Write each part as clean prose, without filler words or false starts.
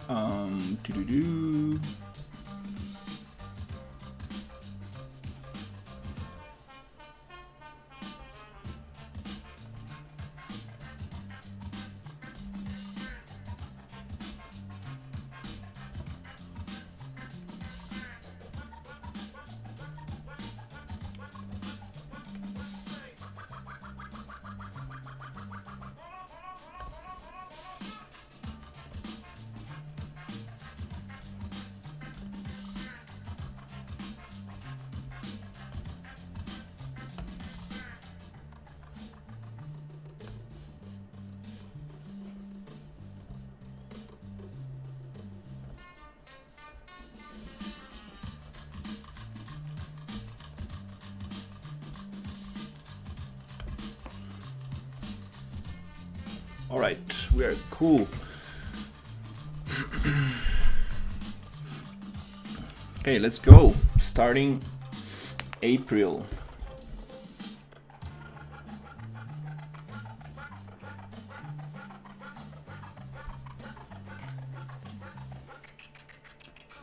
Doo-doo-doo. All right, we are cool. Okay, let's go. Starting April.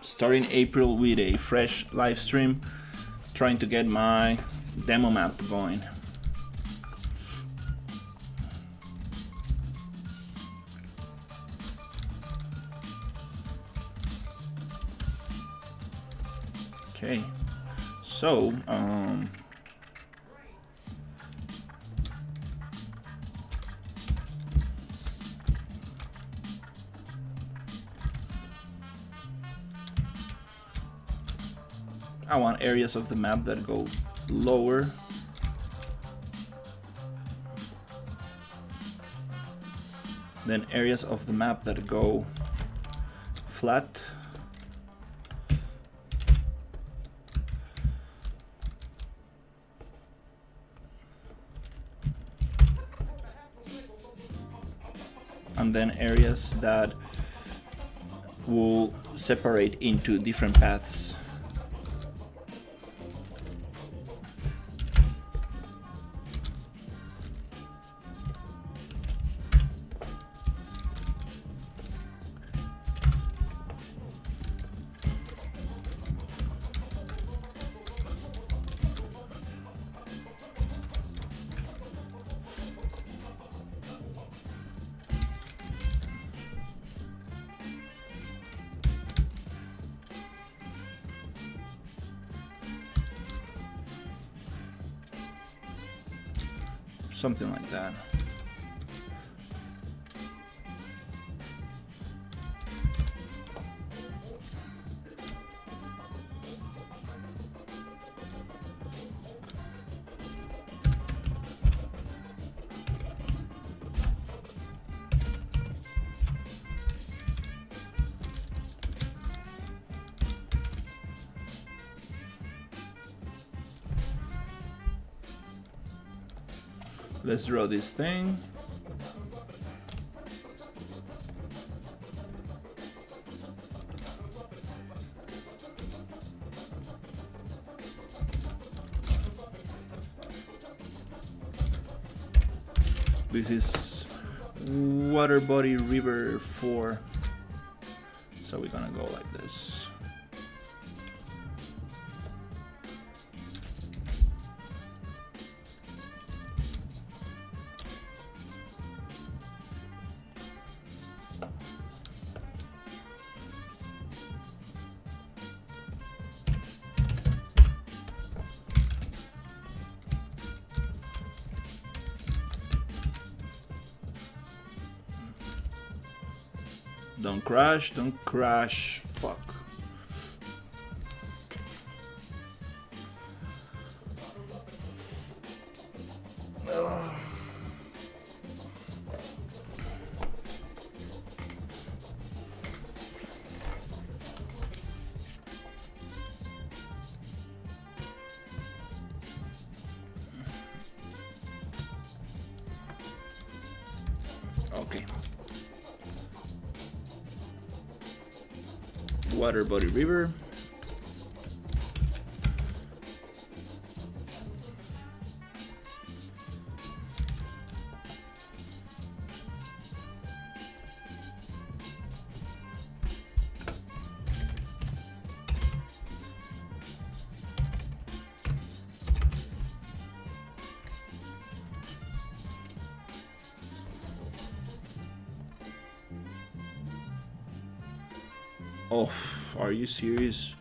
Starting April with a fresh live stream, trying to get my demo map going. Okay, so I want areas of the map that go lower. Then areas of the map that go flat. And then areas that will separate into different paths. Something like that. Let's draw this thing. This is water body river 4. So we're gonna go like this. Don't crash, don't crash, fuck. Okay. Water body river. Oh, are you serious?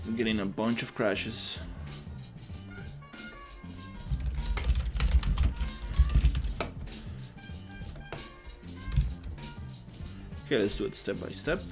I'm getting a bunch of crashes. Okay, let's do it step by step.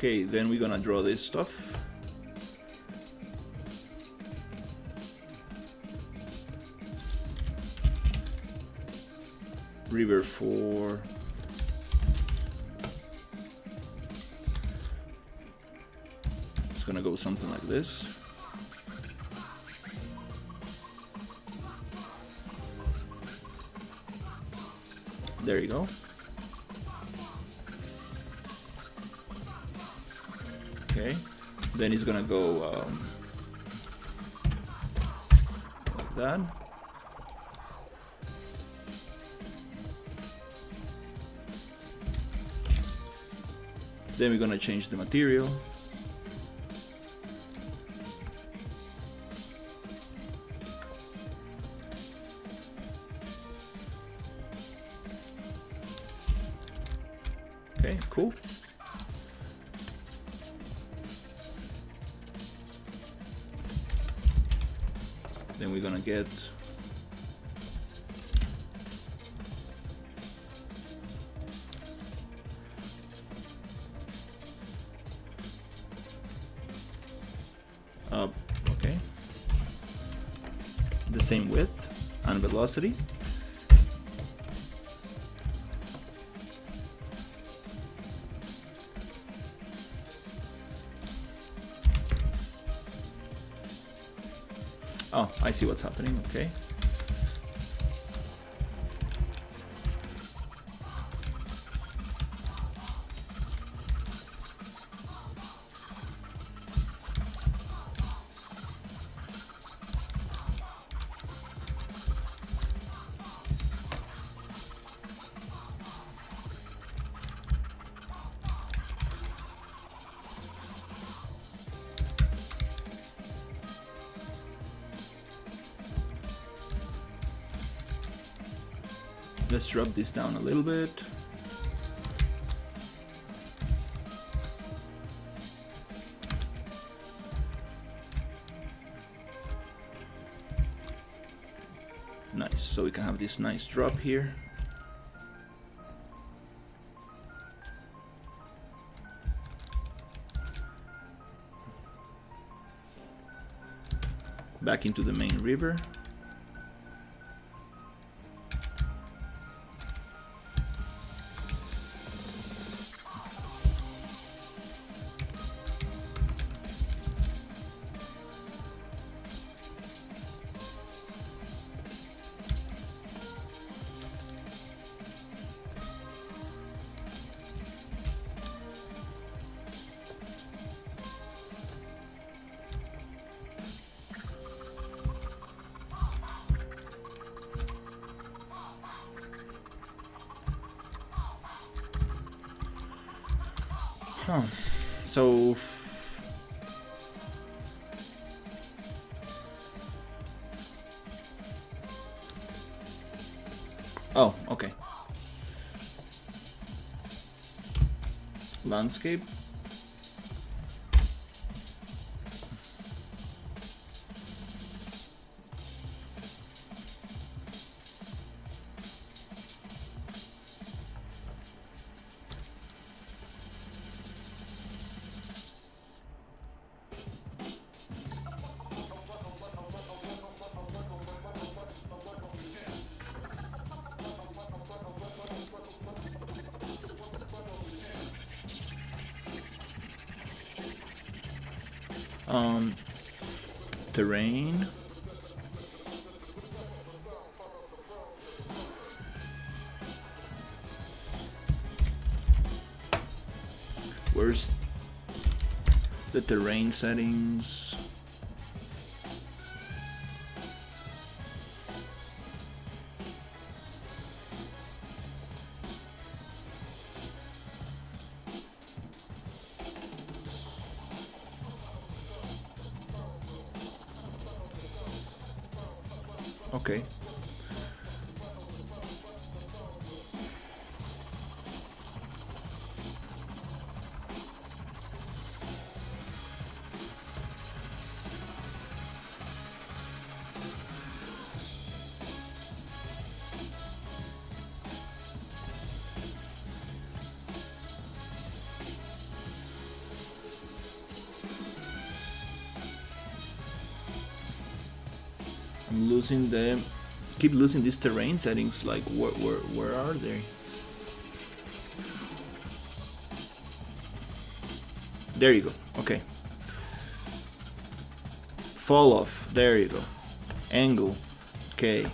Okay, then we're gonna draw this stuff. River 4. It's gonna go something like this. There you go. Okay, then he's gonna go like that. Then we're gonna change the material. Okay, cool. Then we're gonna get okay, the same width and velocity. Oh, I see what's happening, okay. Let's drop this down a little bit. Nice, so we can have this nice drop here. Back into the main river. Huh. So oh, okay. Landscape. Terrain. Where's the terrain settings? Okay. I'm losing the... keep losing these terrain settings, like where are they? There you go, okay. Fall off, there you go. Angle, okay.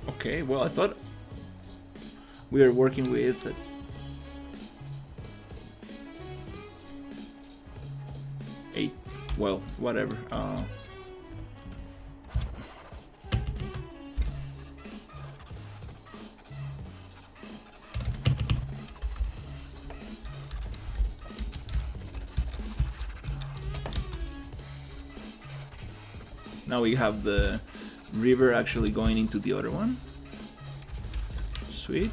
Okay, well, I thought we were working with 8. Well, whatever. Now we have the river actually going into the other one. Sweet.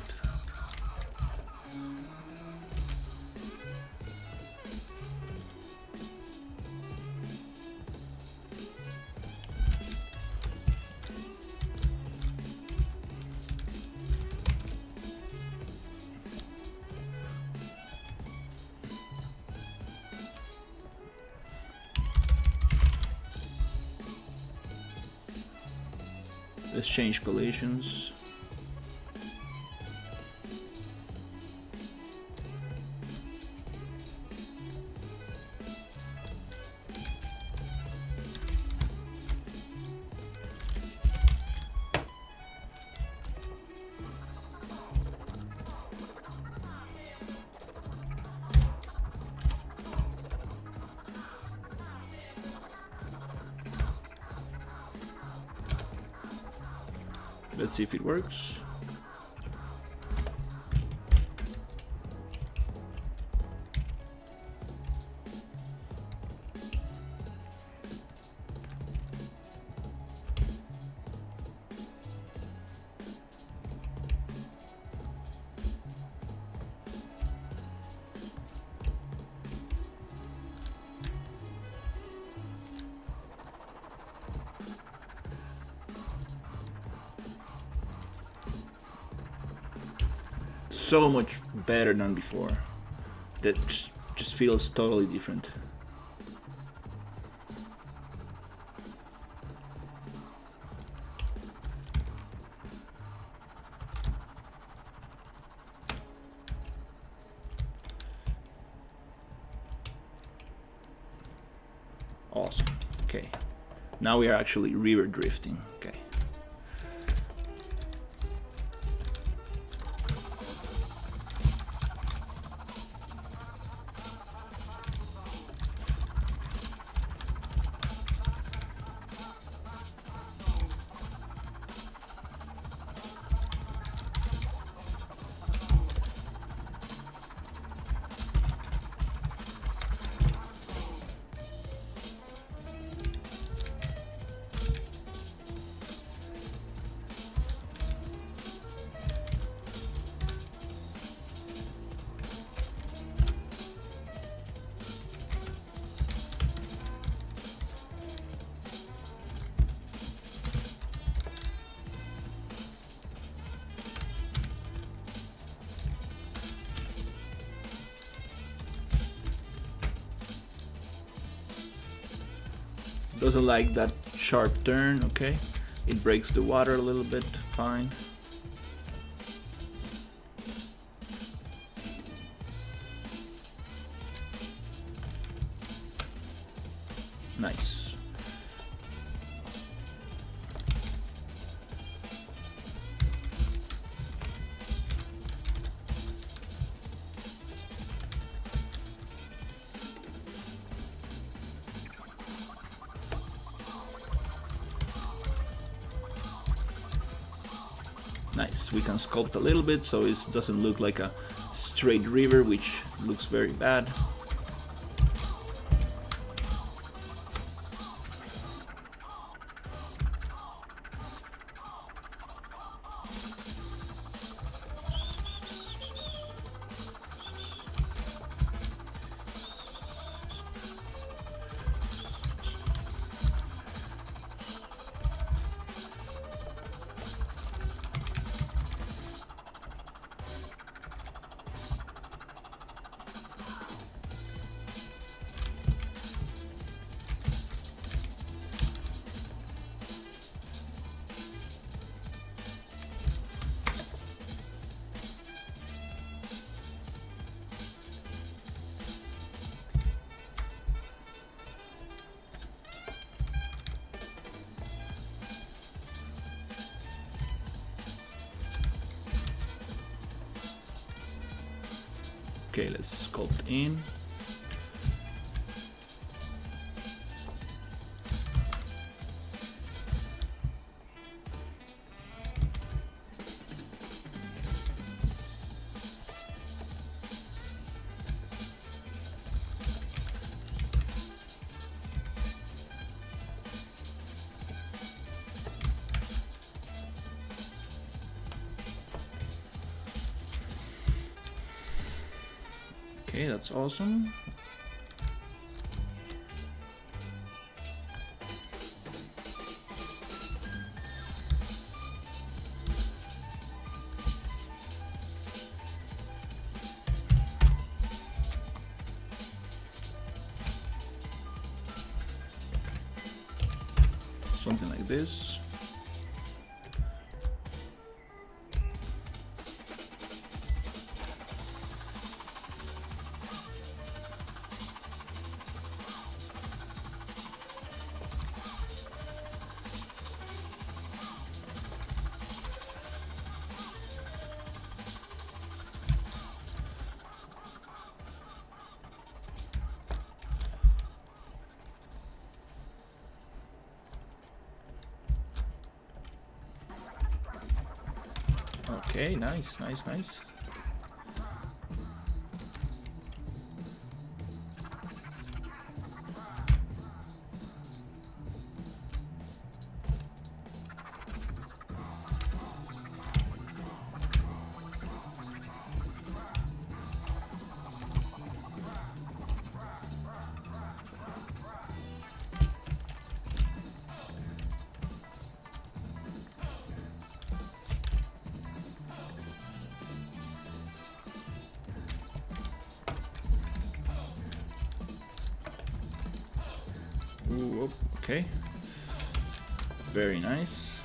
Let's change collisions. Let's see if it works. so much better than before. That just feels totally different. Awesome. Okay. Now we are actually river drifting. Okay. Doesn't like that sharp turn, okay. It breaks the water a little bit, fine. Nice. Nice, we can sculpt a little bit so it doesn't look like a straight river, which looks very bad. Okay, let's sculpt in. Okay, that's awesome. Something like this. Okay, nice, nice, nice. Whoop. Okay. Very nice.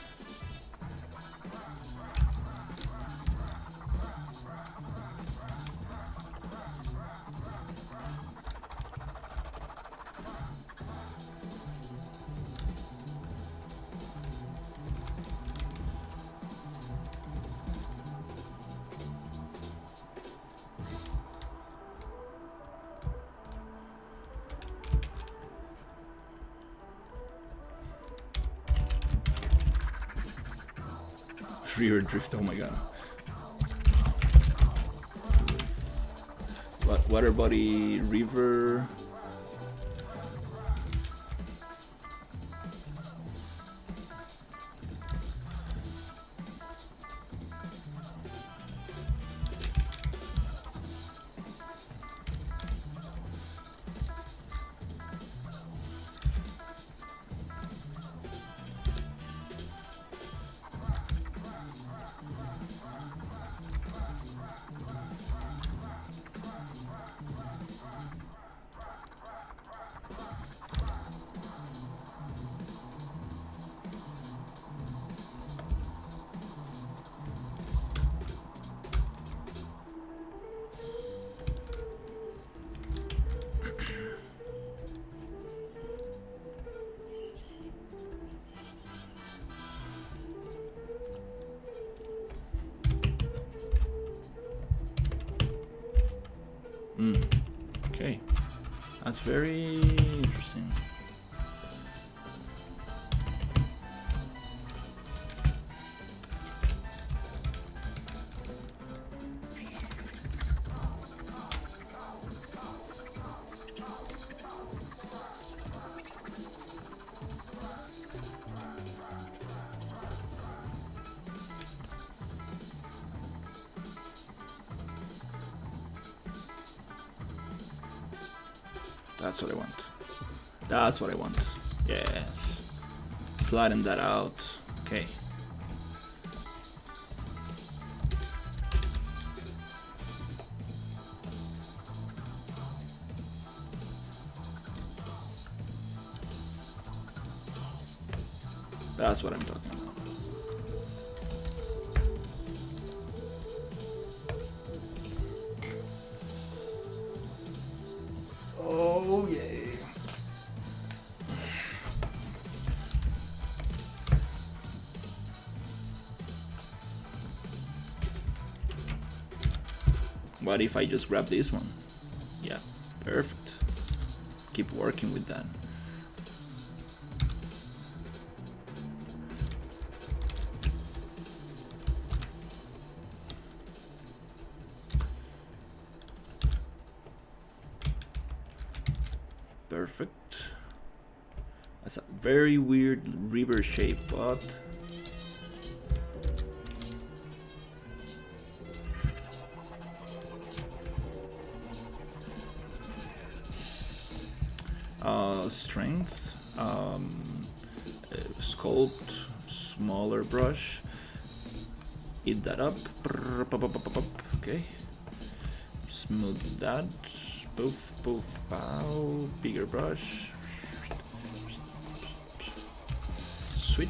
River drift, oh my god. Water body, river. Okay, that's very interesting. That's what I want. That's what I want. Yes. Flatten that out. Okay. That's what I'm talking about. Oh, yeah. What if I just grab this one? Yeah, perfect. Keep working with that. Perfect. That's a very weird river shape, but strength, sculpt, smaller brush, eat that up, okay, smooth that, poof, poof, pow, bigger brush, sweet.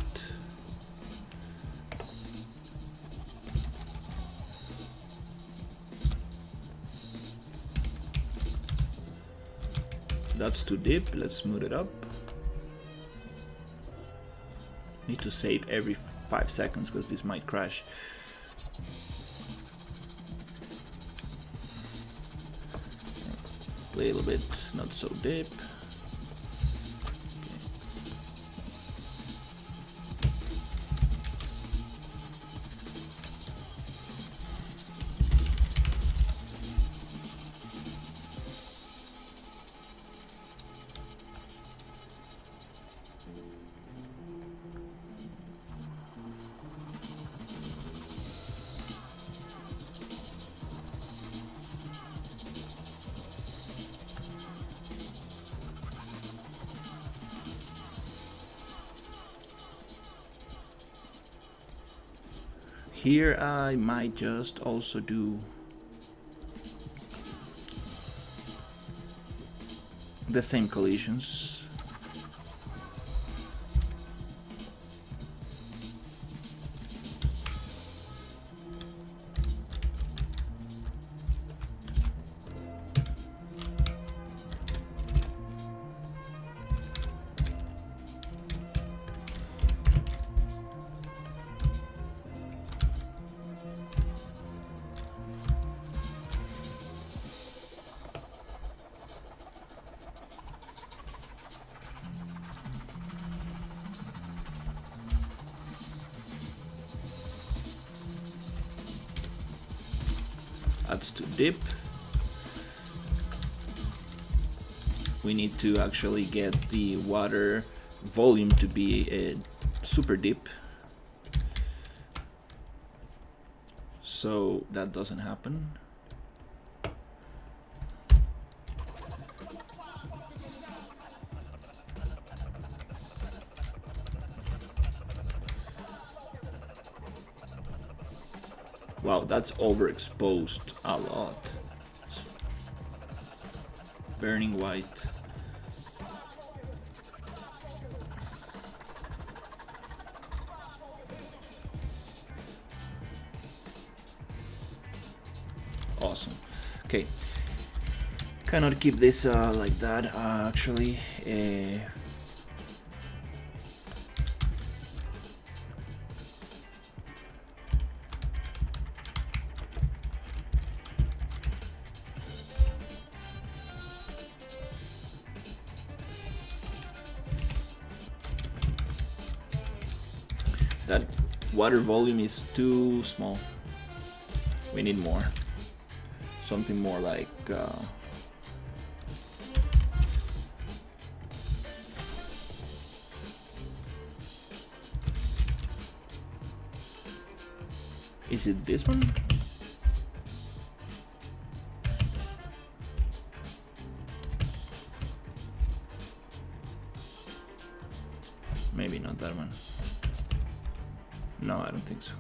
That's too deep, let's smooth it up. Need to save every 5 seconds because this might crash. A little bit, not so deep. Here I might just also do the same collisions. that's too deep. We need to actually get the water volume to be super deep. So that doesn't happen. Wow, that's overexposed a lot. Burning white. Awesome. Okay. Cannot keep this like that, actually. That water volume is too small. We need more. Something more like is it this one? Maybe not that one. No, I don't think so.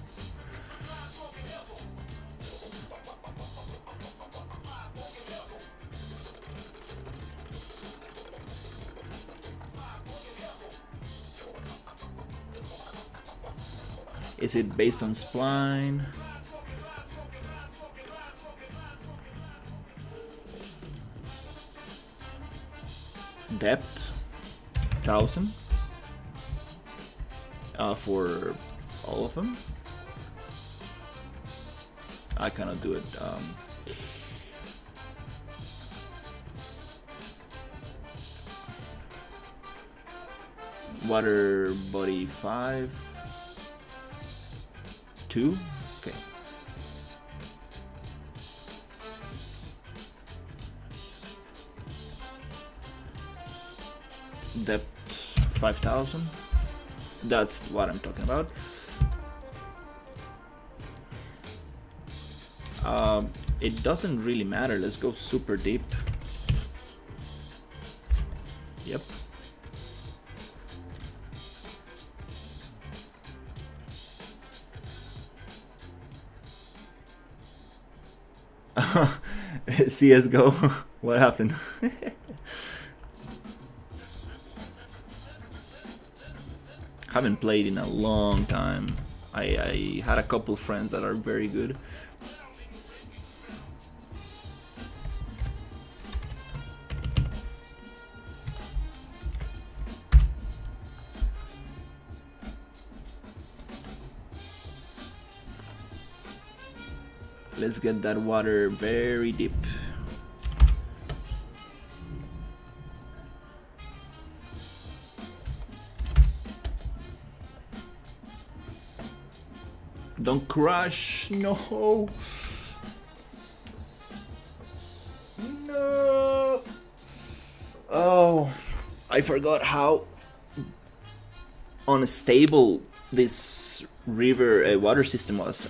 Is it based on spline? Depth 1000 for all of them. I cannot do it. Water body 5, 2. Okay. Depth 5000. That's what I'm talking about. It doesn't really matter. Let's go super deep. Yep. CSGO. What happened? Haven't played in a long time. I had a couple friends that are very good. Let's get that water very deep. Don't crush, no. No. Oh, I forgot how unstable this river water system was.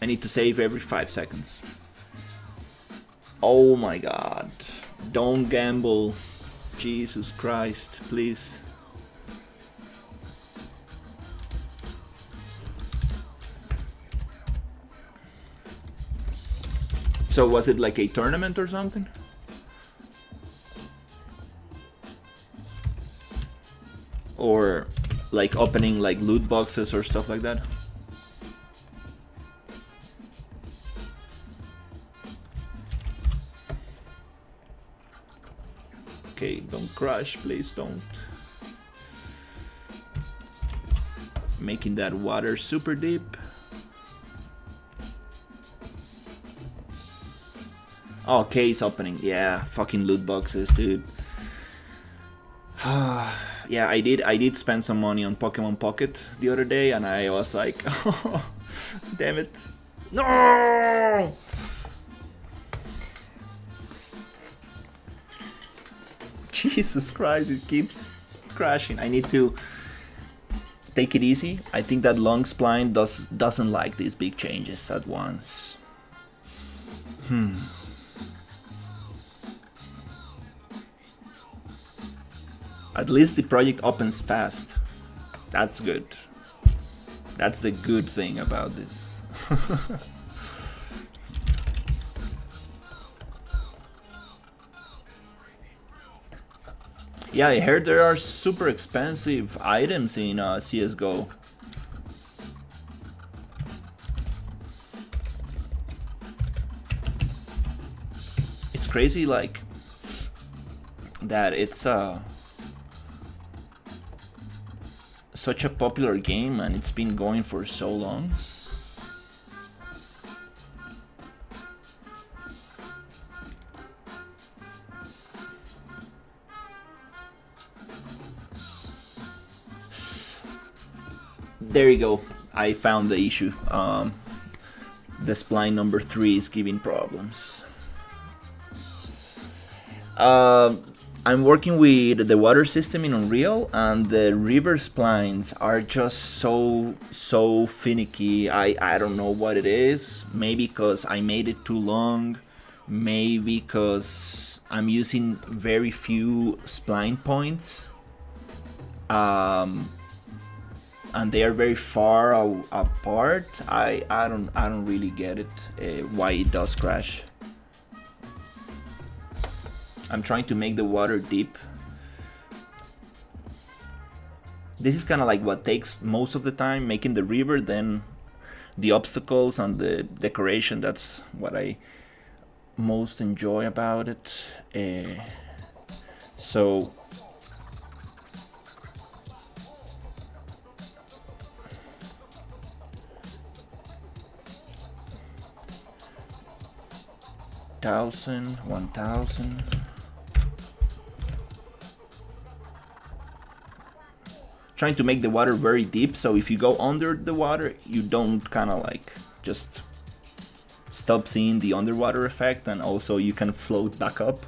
I need to save every 5 seconds. Oh my god. Don't gamble. Jesus Christ, please. So was it like a tournament or something? Or like opening like loot boxes or stuff like that? Okay, don't crash, please don't. Making that water super deep. Oh, case opening. Yeah, fucking loot boxes, dude. Yeah, I did spend some money on Pokemon Pocket the other day, and I was like, oh, Damn it. No! Jesus Christ, it keeps crashing. I need to take it easy. I think that long spline doesn't like these big changes at once. At least the project opens fast. That's good. That's the good thing about this. Yeah, I heard there are super expensive items in CSGO. It's crazy, like, that it's such a popular game and it's been going for so long. There you go. I found the issue. The spline number 3 is giving problems. I'm working with the water system in Unreal, and the river splines are just so finicky. I don't know what it is. Maybe because I made it too long. Maybe because I'm using very few spline points. And they are very far apart. I don't really get it, why it does crash. I'm trying to make the water deep. This is kind of like what takes most of the time, making the river, then the obstacles and the decoration. That's what I most enjoy about it. So $1,000, $1,000. Trying to make the water very deep, so if you go under the water, you don't kind of like just stop seeing the underwater effect, and also you can float back up.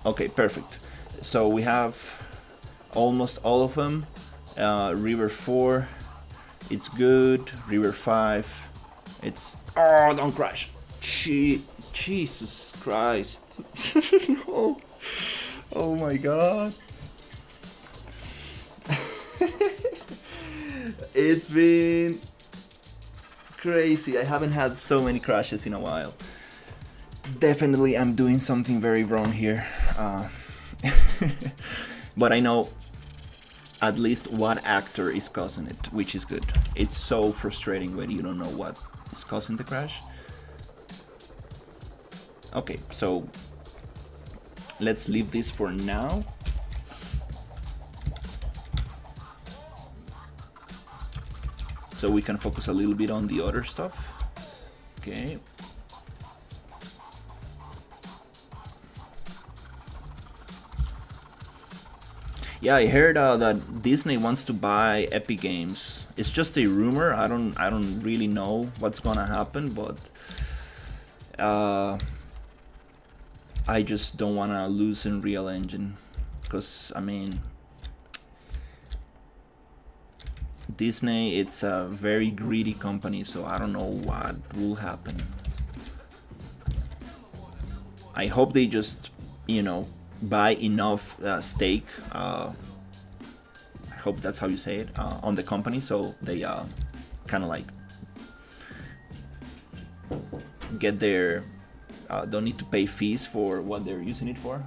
Okay, perfect. So we have almost all of them. River 4, it's good. River 5, it's... Oh, don't crash. Jesus Christ. No. Oh my god. It's been crazy. I haven't had so many crashes in a while. Definitely I'm doing something very wrong here. But I know at least what actor is causing it, which is good. It's so frustrating when you don't know what is causing the crash. Okay, so let's leave this for now. So we can focus a little bit on the other stuff. Okay. Yeah, I heard that Disney wants to buy Epic Games. It's just a rumor. I don't really know what's gonna happen, but I just don't wanna lose Unreal Engine, because I mean, Disney, it's a very greedy company, so I don't know what will happen. I hope they just, you know, buy enough stake, I hope that's how you say it, on the company, so they kind of like get their don't need to pay fees for what they're using it for.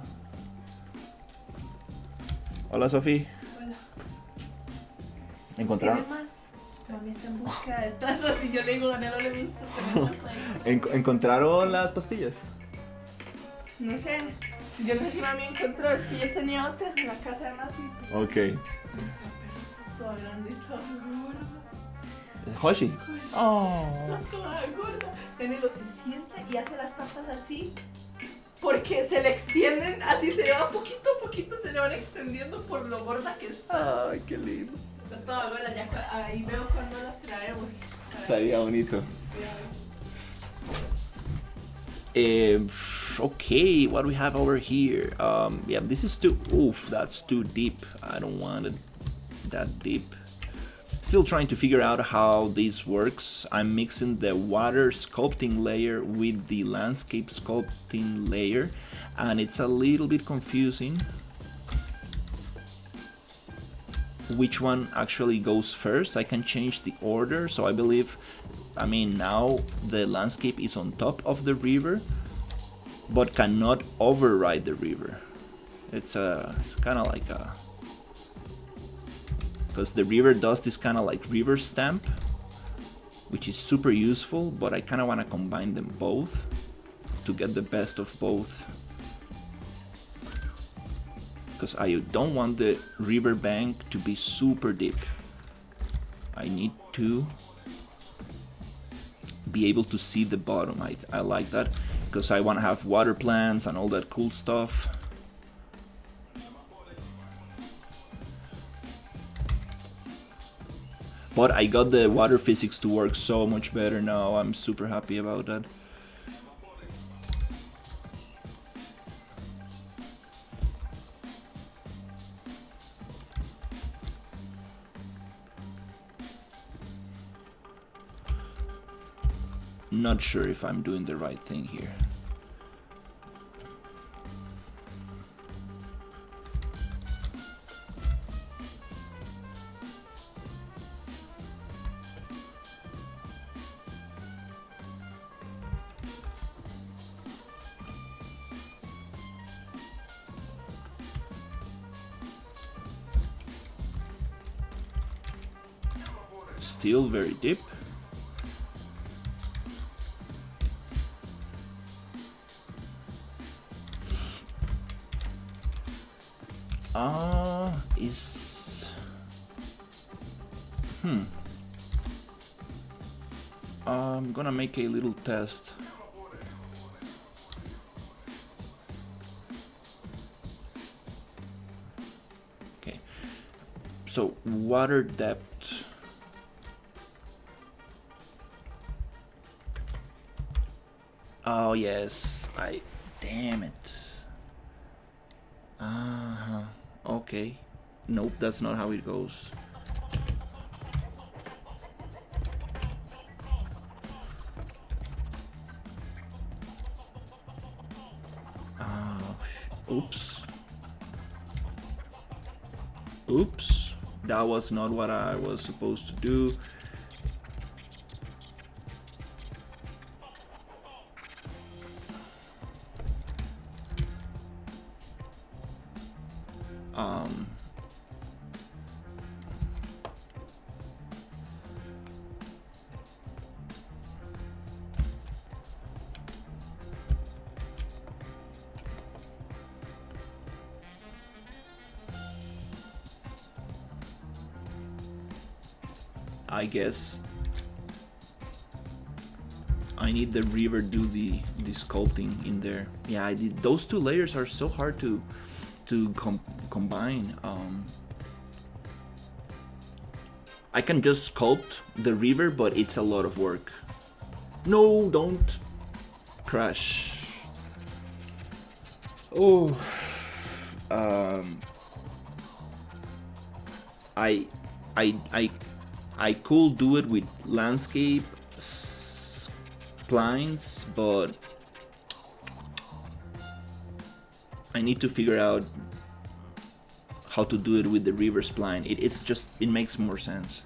Hola, Sofi. Hola. ¿Encontraron? ¿Tiene más? Mami está en busca de tazas y yo le digo, Daniela le gusta tenerlas ahí. ¿Encontraron las pastillas? No sé, yo no sé si mami encontró, es que yo tenía otras en la casa de Mati. Ok. Nuestra perra está toda grande y toda gorda. Hoshi. Oh. Está toda gorda. Tenelo se sienta y hace las patas así. Porque se le extienden, así se va poquito a poquito, se le van extendiendo por lo gorda que está. Ay, qué lindo. Está toda gorda, ya ahí veo cuando la traemos. Estaría bonito. Okay, what do we have over here? Yeah, this is too. Oof, that's too deep. I don't want it that deep. Still trying to figure out how this works. I'm mixing the water sculpting layer with the landscape sculpting layer, and it's a little bit confusing which one actually goes first. I can change the order, so I believe, I mean, now the landscape is on top of the river, but cannot override the river. It's kind of like a, because the river does this kind of like river stamp, which is super useful, but I kind of want to combine them both to get the best of both, because I don't want the river bank to be super deep. I need to be able to see the bottom. I like that, because I want to have water plants and all that cool stuff. But I got the water physics to work so much better now. I'm super happy about that. Not sure if I'm doing the right thing here. Still very deep. Is I'm gonna make a little test. Okay, so water depth. Oh yes, damn it. Okay. Nope, that's not how it goes. Oops. Oops. That was not what I was supposed to do. I guess I need the river do the sculpting in there. Yeah, those two layers are so hard to combine. I can just sculpt the river, but it's a lot of work. No, don't crash. Oh, I could do it with landscape splines, but I need to figure out how to do it with the river spline. It makes more sense.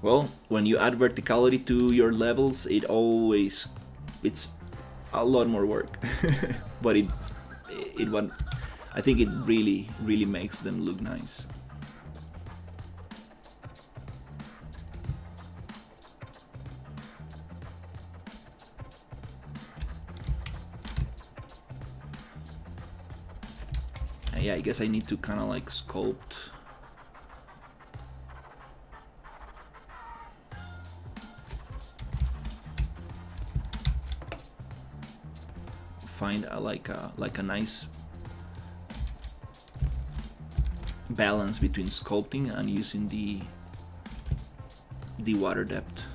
Well, when you add verticality to your levels, it's a lot more work. But I think it really makes them look nice. Yeah, I guess I need to kind of like sculpt find like a nice balance between sculpting and using the water depth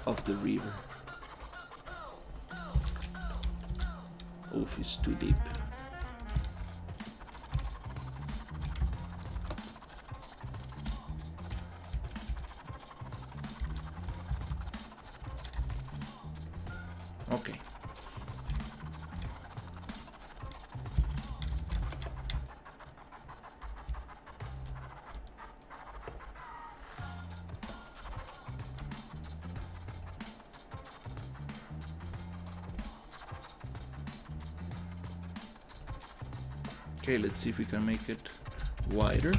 of the river. Oof, it's too deep. Okay. Okay, let's see if we can make it wider.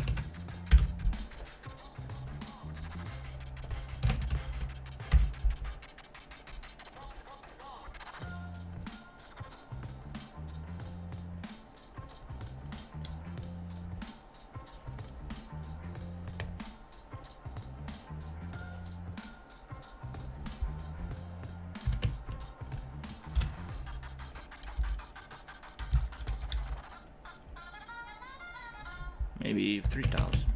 Maybe 3,000.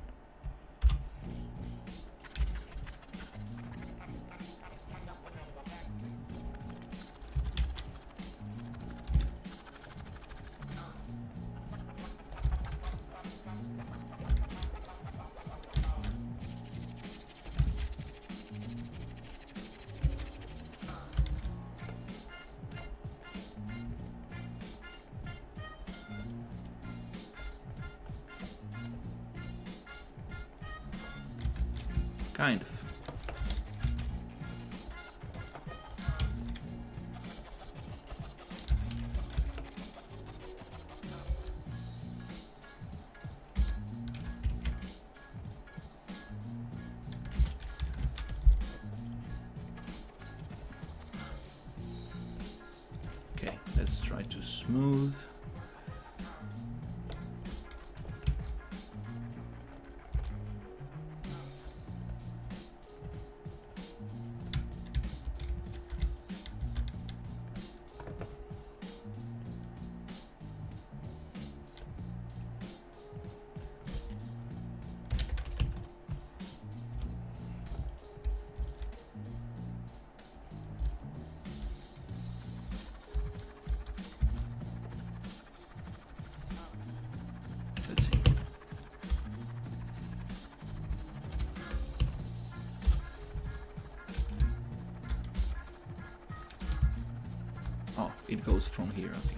Kind of. Okay, let's try to smooth. Let's see. Oh, it goes from here, okay.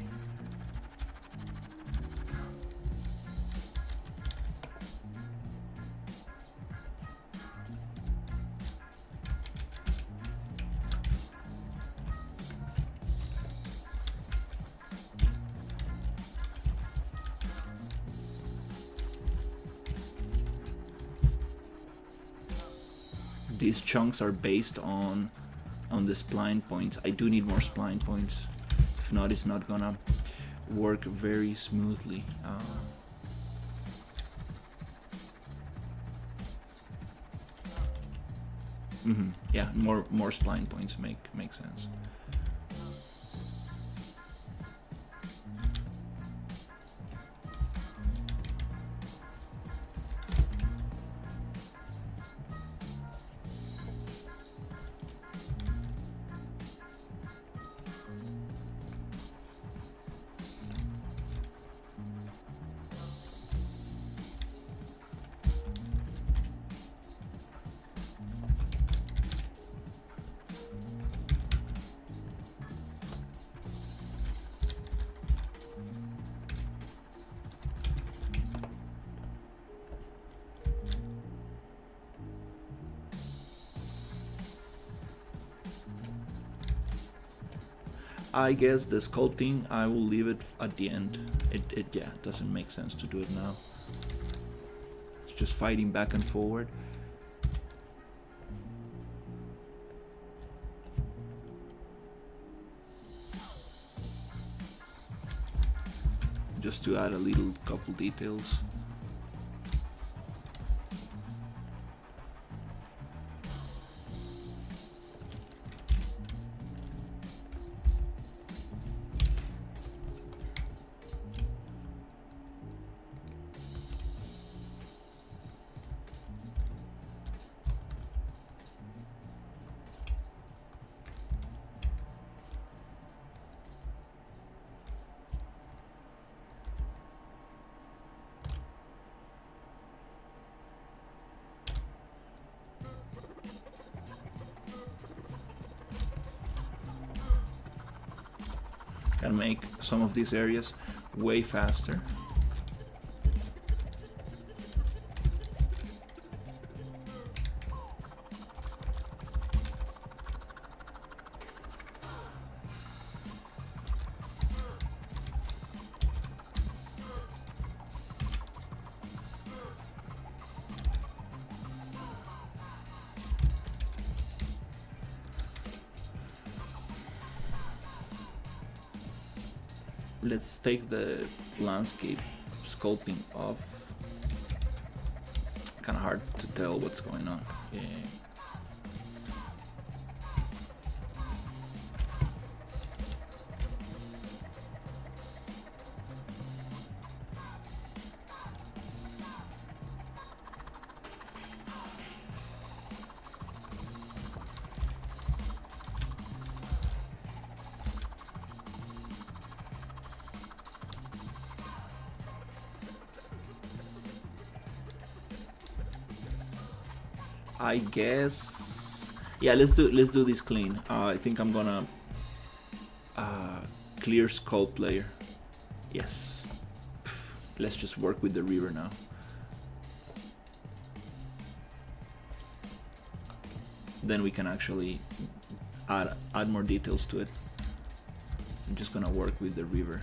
These chunks are based on the spline points. I do need more spline points. If not, it's not gonna work very smoothly. Yeah, more spline points make sense. I guess the sculpting, I will leave it at the end. It doesn't make sense to do it now. It's just fighting back and forward. Just to add a little couple details. Can make some of these areas way faster. Let's take the landscape sculpting off. Kind of hard to tell what's going on. Yeah. I guess, yeah. Let's do this clean. I think I'm gonna clear sculpt layer. Yes. Let's just work with the river now. Then we can actually add more details to it. I'm just gonna work with the river.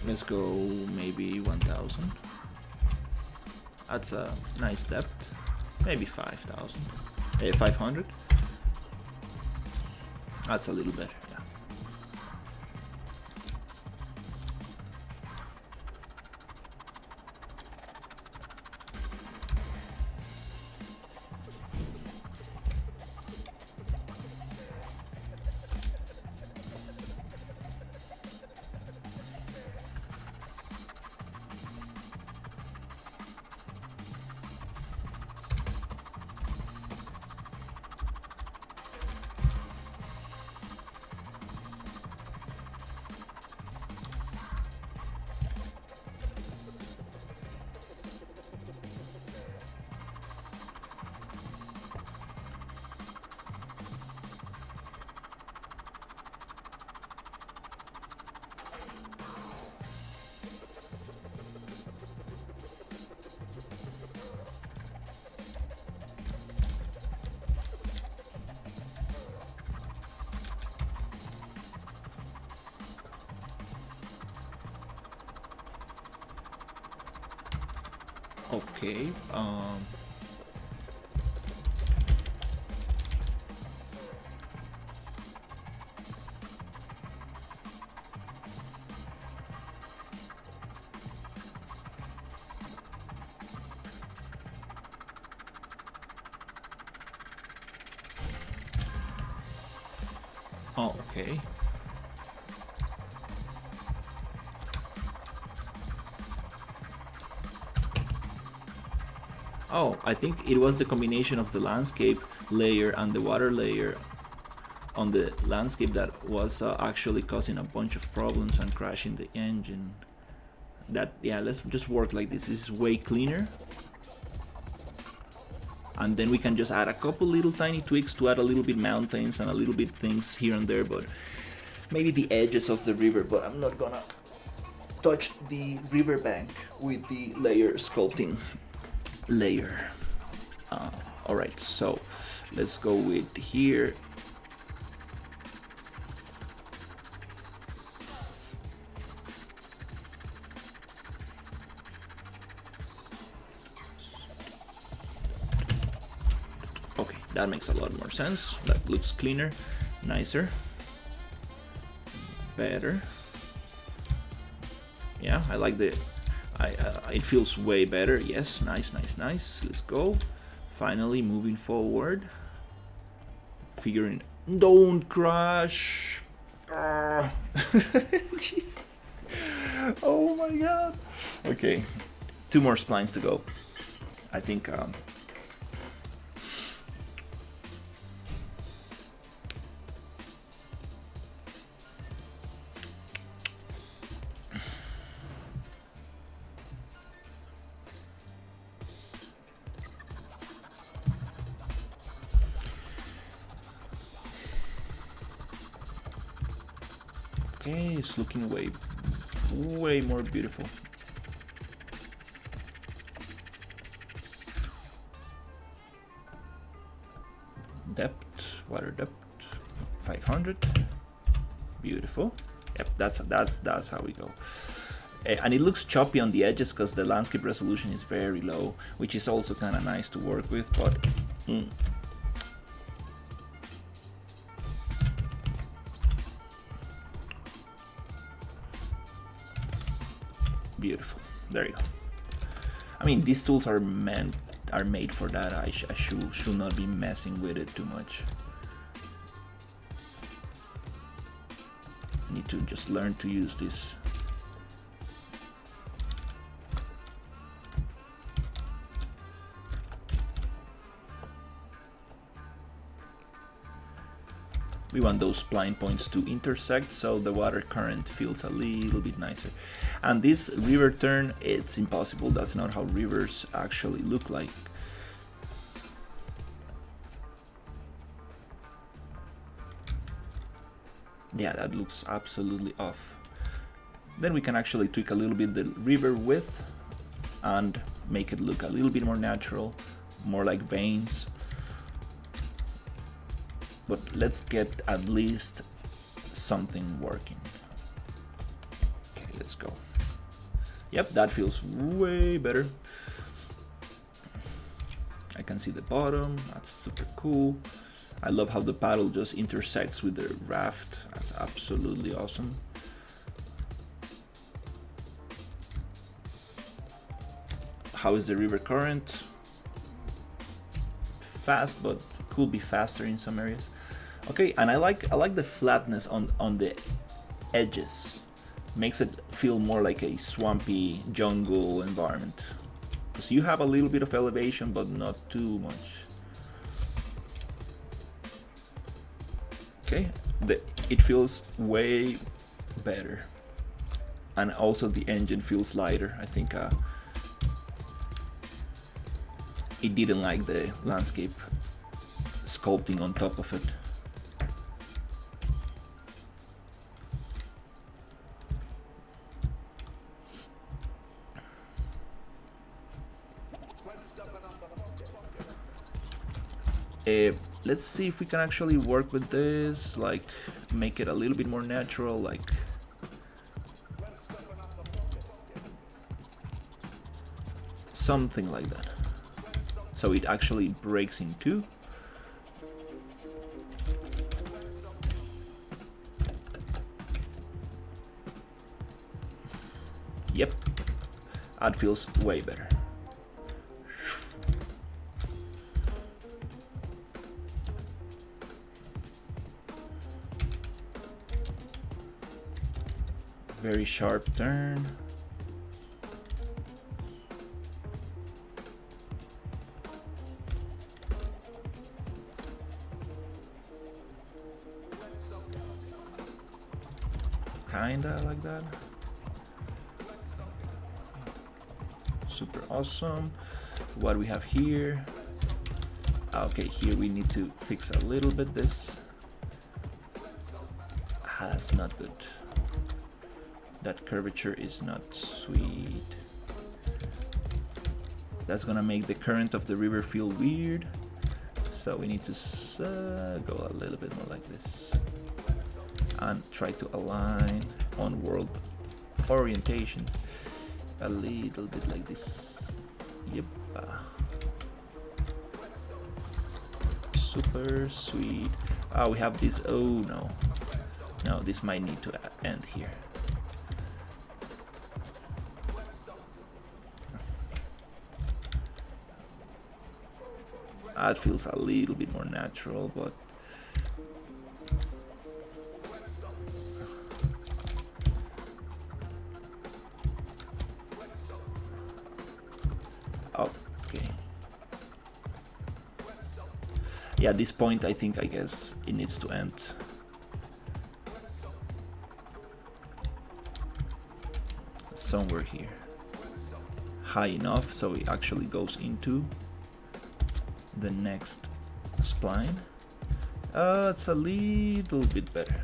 Let's go maybe 1000. That's a nice depth. Maybe 5000. 500. That's a little better, yeah. Okay. Oh, okay. Oh, I think it was the combination of the landscape layer and the water layer on the landscape that was actually causing a bunch of problems and crashing the engine. That, yeah, let's just work like this. This is way cleaner. And then we can just add a couple little tiny tweaks to add a little bit mountains and a little bit things here and there, but maybe the edges of the river, but I'm not gonna touch the riverbank with the layer sculpting layer. Alright, so let's go with here. Okay, that makes a lot more sense. That looks cleaner, nicer, better. Yeah, I like the it feels way better. Yes, nice. Let's go. Finally moving forward. Figuring, don't crash. Jesus. Oh my god. Okay, 2 more splines to go. I think Okay, it's looking way more beautiful. Depth, water depth, 500. Beautiful. Yep, that's how we go. And it looks choppy on the edges because the landscape resolution is very low, which is also kind of nice to work with, but beautiful. There you go. I mean, these tools are made for that. I should not be messing with it too much. Need to just learn to use this. We want those spline points to intersect so the water current feels a little bit nicer. And this river turn, it's impossible. That's not how rivers actually look like. Yeah, that looks absolutely off. Then we can actually tweak a little bit the river width and make it look a little bit more natural, more like veins. But let's get at least something working. Okay, let's go. Yep, that feels way better. I can see the bottom, that's super cool. I love how the paddle just intersects with the raft. That's absolutely awesome. How is the river current? Fast, but could be faster in some areas. Okay, and I like the flatness on the edges. Makes it feel more like a swampy jungle environment. Because you have a little bit of elevation, but not too much. Okay, it feels way better. And also the engine feels lighter. I think it didn't like the landscape sculpting on top of it. Let's see if we can actually work with this, like make it a little bit more natural, like something like that. So it actually breaks in two. Yep, that feels way better. Very sharp turn. Kinda like that. Super awesome. What do we have here? Okay, here we need to fix a little bit this. That's not good. That curvature is not sweet. That's gonna make the current of the river feel weird. So we need to go a little bit more like this. And try to align on world orientation. A little bit like this. Yep. Super sweet. Ah, we have this. Oh no. No, this might need to end here. That feels a little bit more natural, but okay. Yeah, at this point I guess it needs to end. Somewhere here. High enough so it actually goes into the next spline. It's a little bit better.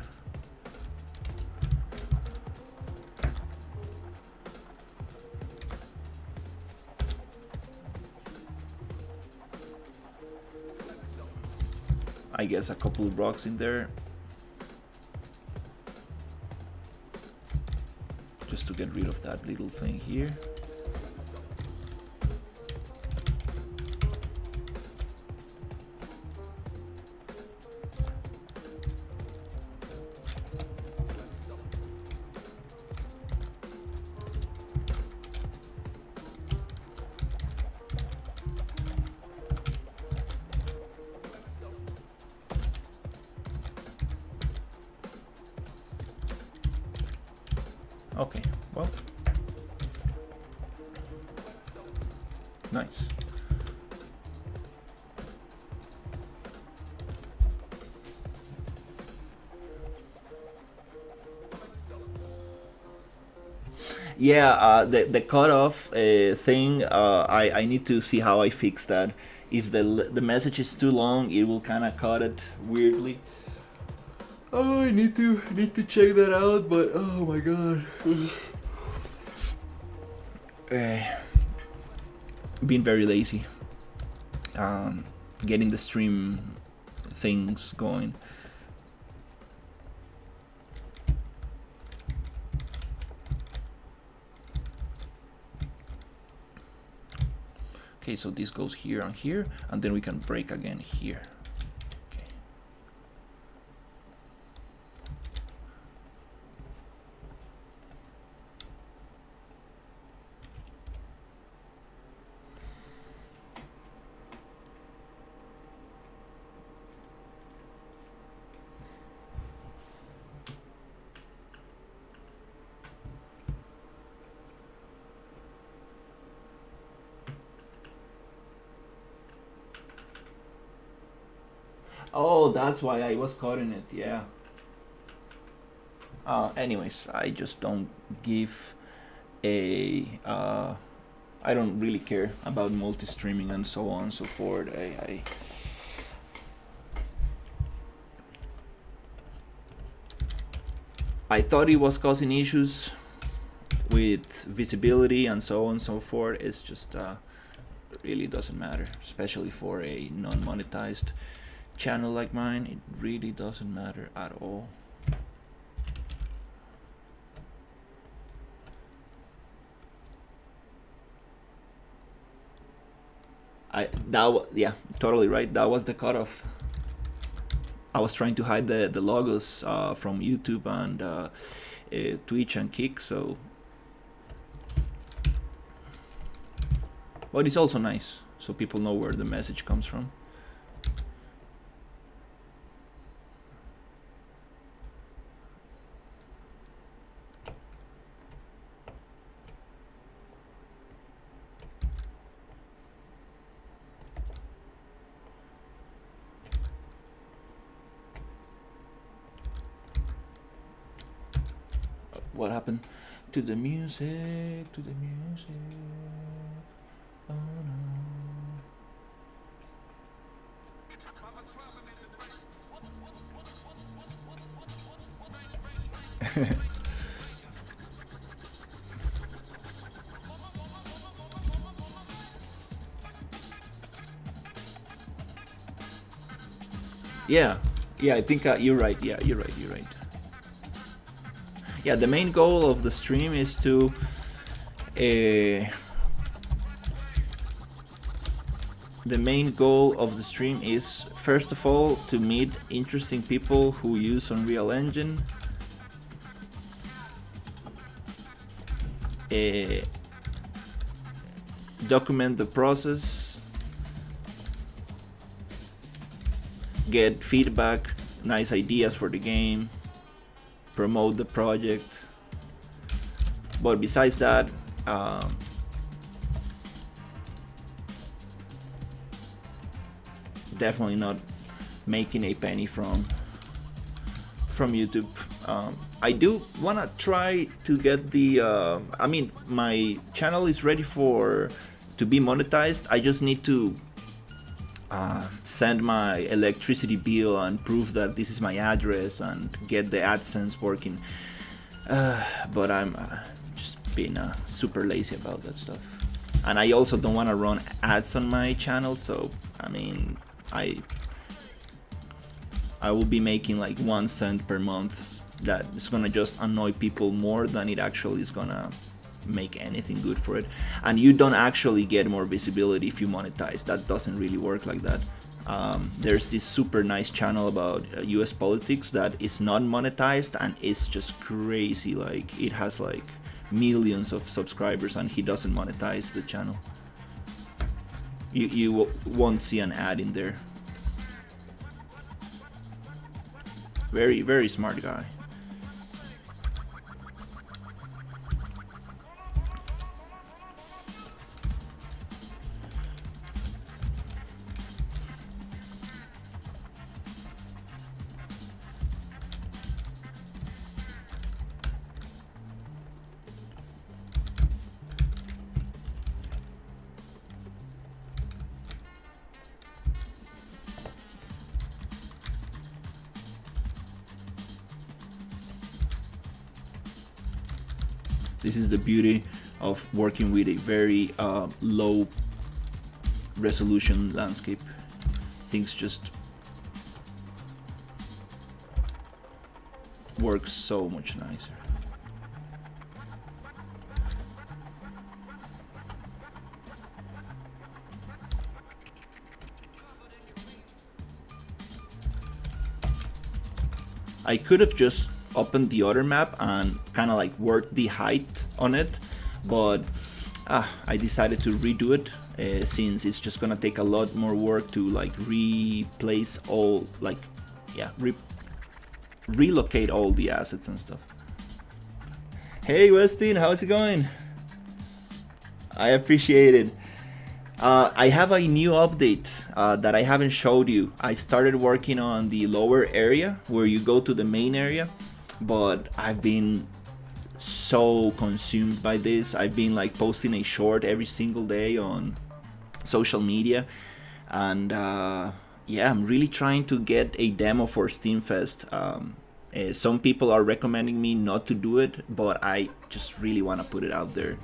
I guess a couple of rocks in there, just to get rid of that little thing here. Okay, well, nice. Yeah, the cutoff thing, I need to see how I fix that. If the message is too long, it will kind of cut it weirdly. Oh, I need to check that out, but oh my god. Being very lazy. Getting the stream things going. Okay, so this goes here and here, and then we can break again here. Okay. Oh, that's why I was caught in it, yeah. Anyways, I just don't give a... I don't really care about multi-streaming and so on and so forth. I thought it was causing issues with visibility and so on and so forth. It's just it really doesn't matter, especially for a non-monetized channel like mine. It really doesn't matter at all. Yeah, totally right. That was the cutoff. I was trying to hide the logos from YouTube and Twitch and Kick, so. But it's also nice, so people know where the message comes from. What happened to the music? To the music? Oh no. Yeah, I think you're right. Yeah, you're right. Yeah, the main goal of the stream is to the main goal of the stream is, first of all, to meet interesting people who use Unreal Engine, document the process, get feedback, nice ideas for the game, promote the project. But besides that, definitely not making a penny from YouTube. I do wanna try to get the I mean, my channel is ready to be monetized. I just need to send my electricity bill and prove that this is my address and get the AdSense working. But I'm just being super lazy about that stuff. And I also don't want to run ads on my channel, so I mean, I will be making like 1 cent per month. That is gonna just annoy people more than it actually is gonna make anything good for it. And you don't actually get more visibility if you monetize. That doesn't really work like that. There's this super nice channel about US politics that is not monetized and it's just crazy. Like it has like millions of subscribers and he doesn't monetize the channel. You won't see an ad in there. Very, very smart guy. This is the beauty of working with a very low resolution landscape. Things just work so much nicer. I could have just opened the other map and kind of like worked the height on it, but I decided to redo it since it's just gonna take a lot more work to like replace all, like, yeah, relocate all the assets and stuff. Hey Westin, how's it going? I appreciate it. I have a new update that I haven't showed you. I started working on the lower area where you go to the main area, but I've been so consumed by this. I've been like posting a short every single day on social media, and yeah, I'm really trying to get a demo for Steamfest. Some people are recommending me not to do it, but I just really want to put it out there.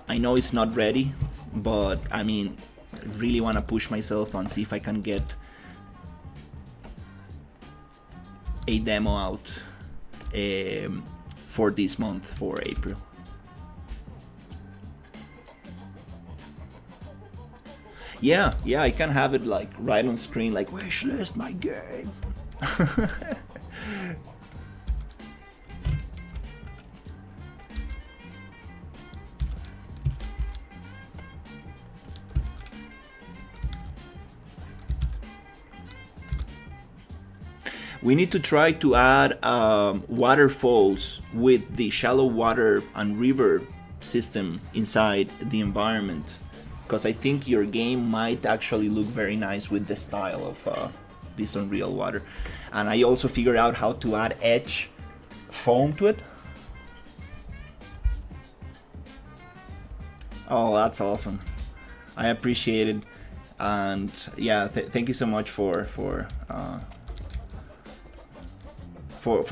I know it's not ready, but I mean, I really want to push myself and see if I can get a demo out for this month, for April. Yeah, I can have it like right on screen, like wishlist my game. We need to try to add waterfalls with the shallow water and river system inside the environment, because I think your game might actually look very nice with the style of this Unreal water. And I also figured out how to add edge foam to it. Oh, that's awesome. I appreciate it. And yeah, thank you so much for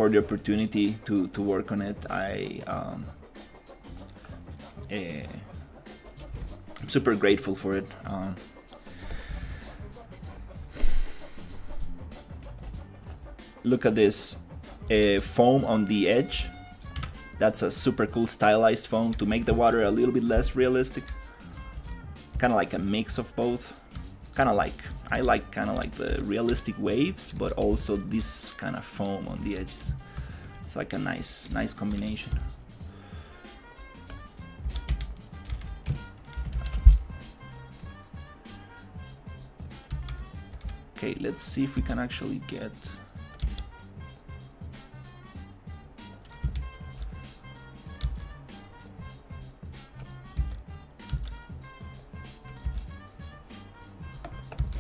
the opportunity to work on it. I'm super grateful for it. Look at this foam on the edge. That's a super cool stylized foam to make the water a little bit less realistic. Kind of like a mix of both. I like kind of like the realistic waves, but also this kind of foam on the edges. It's like a nice combination. Okay, let's see if we can actually get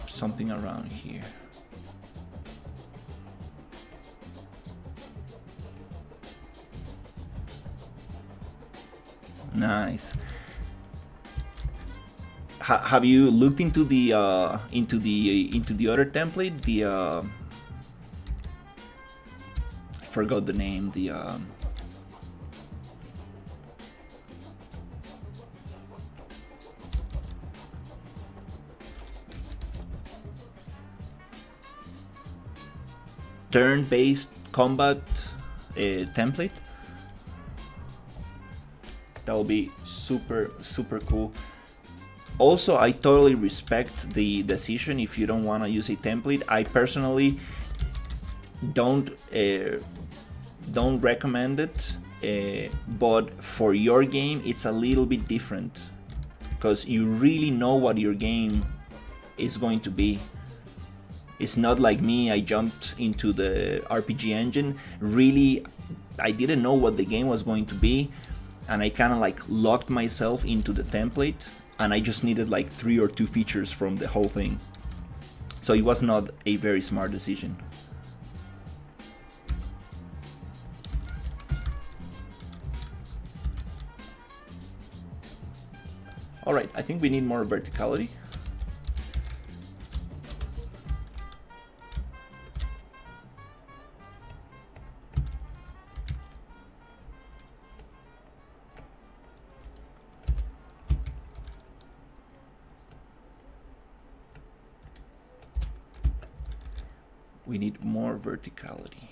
something around here. Nice. Have you looked into the other template? The I forgot the name. The turn-based combat template. That will be super cool. Also, I totally respect the decision if you don't want to use a template. I personally don't recommend it, but for your game it's a little bit different because you really know what your game is going to be. It's not like me, I jumped into the RPG engine. Really, I didn't know what the game was going to be, and I kind of like locked myself into the template, and I just needed like 3 or 2 features from the whole thing. So it was not a very smart decision. Alright, I think we need more verticality. We need more verticality.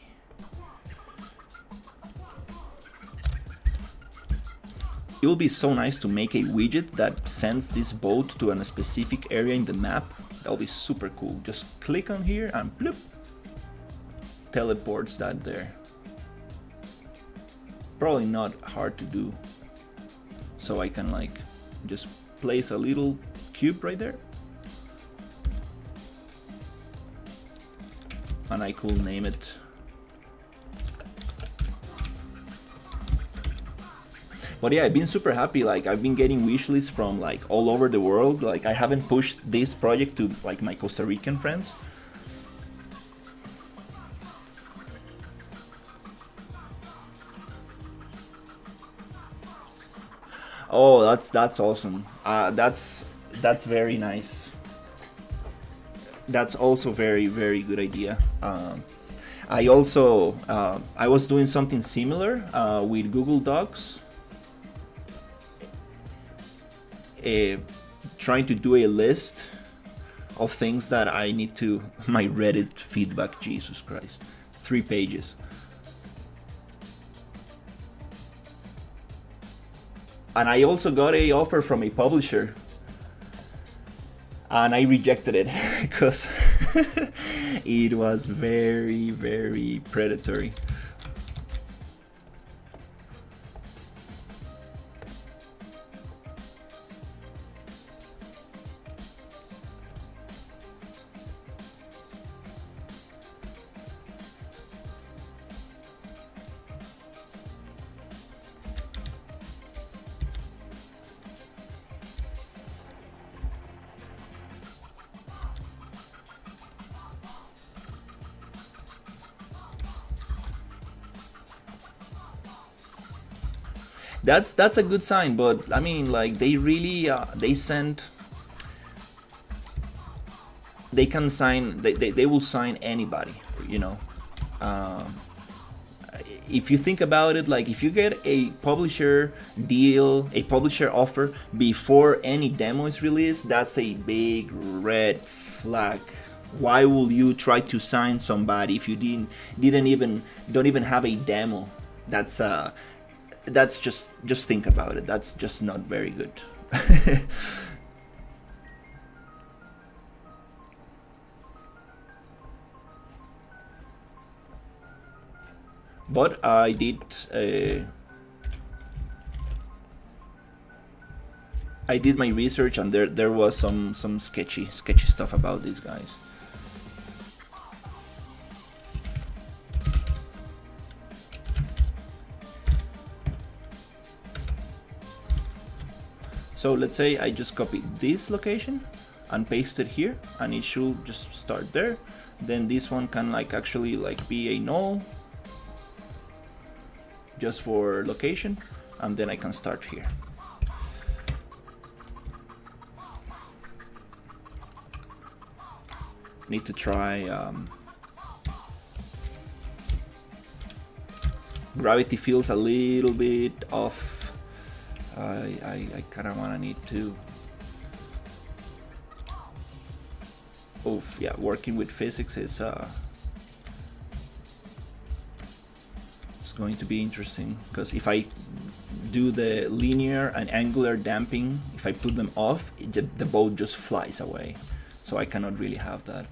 It will be so nice to make a widget that sends this boat to a specific area in the map. That'll be super cool. Just click on here and bloop, teleports that there. Probably not hard to do. So I can like just place a little cube right there. And I could name it. But yeah, I've been super happy. Like, I've been getting wishlists from like all over the world. Like, I haven't pushed this project to like my Costa Rican friends. Oh, that's awesome. That's very nice. That's also very good idea. I also I was doing something similar with Google Docs, trying to do a list of things that I need to my Reddit feedback. Jesus Christ, 3 pages. And I also got a offer from a publisher, and I rejected it because it was very predatory. That's a good sign, but I mean, like, they really they can sign, they will sign anybody, you know. If you think about it, like, if you get a publisher deal, a publisher offer before any demo is released, that's a big red flag. Why will you try to sign somebody if you don't even have a demo? That's just think about it. That's just not very good. But I did my research, and there was some sketchy stuff about these guys. So let's say I just copy this location and paste it here, and it should just start there. Then this one can like actually like be a null just for location, and then I can start here. Need to try gravity feels a little bit off. I kind of want to need to. Oof, yeah, working with physics is It's going to be interesting, because if I do the linear and angular damping, if I put them off, the boat just flies away. So I cannot really have that.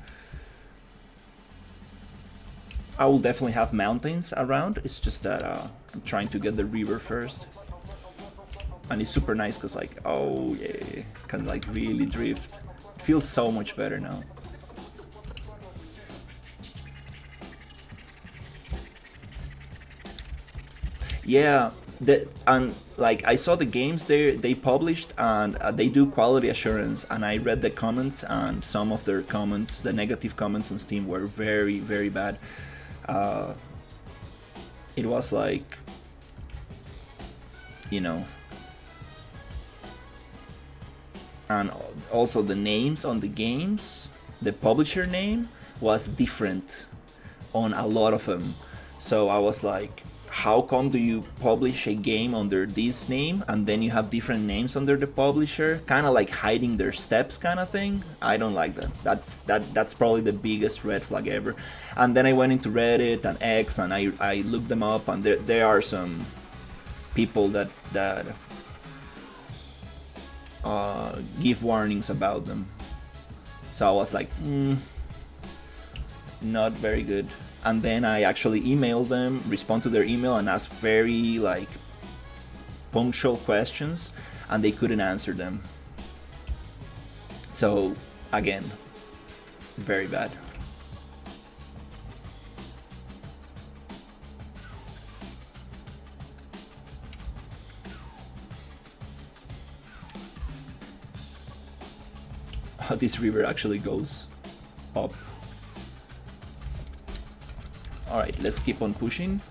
I will definitely have mountains around. It's just that I'm trying to get the river first. And it's super nice because, like, oh yeah, can like really drift. It feels so much better now. Yeah, and like I saw the games they published, and they do quality assurance, and I read the comments, and some of their comments, the negative comments on Steam, were very, very bad. It was like, you know, and also the names on the games, the publisher name was different on a lot of them. So I was like, how come do you publish a game under this name and then you have different names under the publisher, kind of like hiding their steps kind of thing? I don't like that. That's probably the biggest red flag ever. And then I went into Reddit and X, and I looked them up, and there are some people that give warnings about them. So I was like, not very good. And then I actually emailed them, respond to their email, and ask very like punctual questions, and they couldn't answer them. So again, very bad. This river actually goes up. Alright, let's keep on pushing.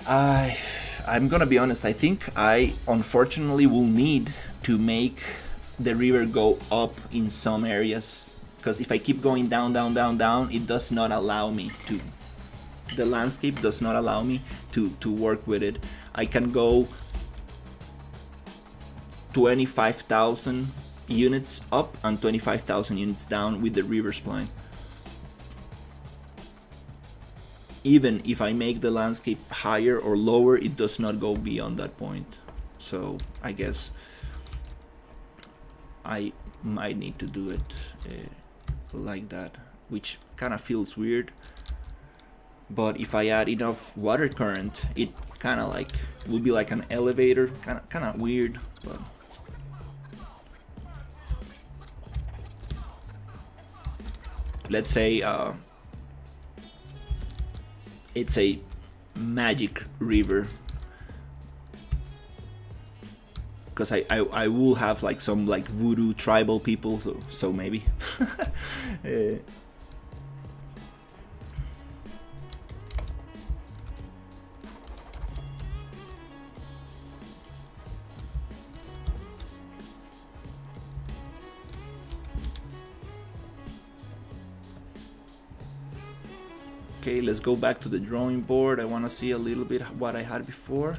I'm gonna be honest, I think I unfortunately will need to make the river go up in some areas, because if I keep going down, it does not allow me to. The landscape does not allow me to work with it. I can go 25,000 units up and 25,000 units down with the river spline. Even if I make the landscape higher or lower, it does not go beyond that point. So I guess I might need to do it like that, which kind of feels weird. But if I add enough water current, it kind of like will be like an elevator, kind of weird. But let's say it's a magic river, because I will have like some like voodoo tribal people, so maybe. Okay, let's go back to the drawing board. I want to see a little bit what I had before.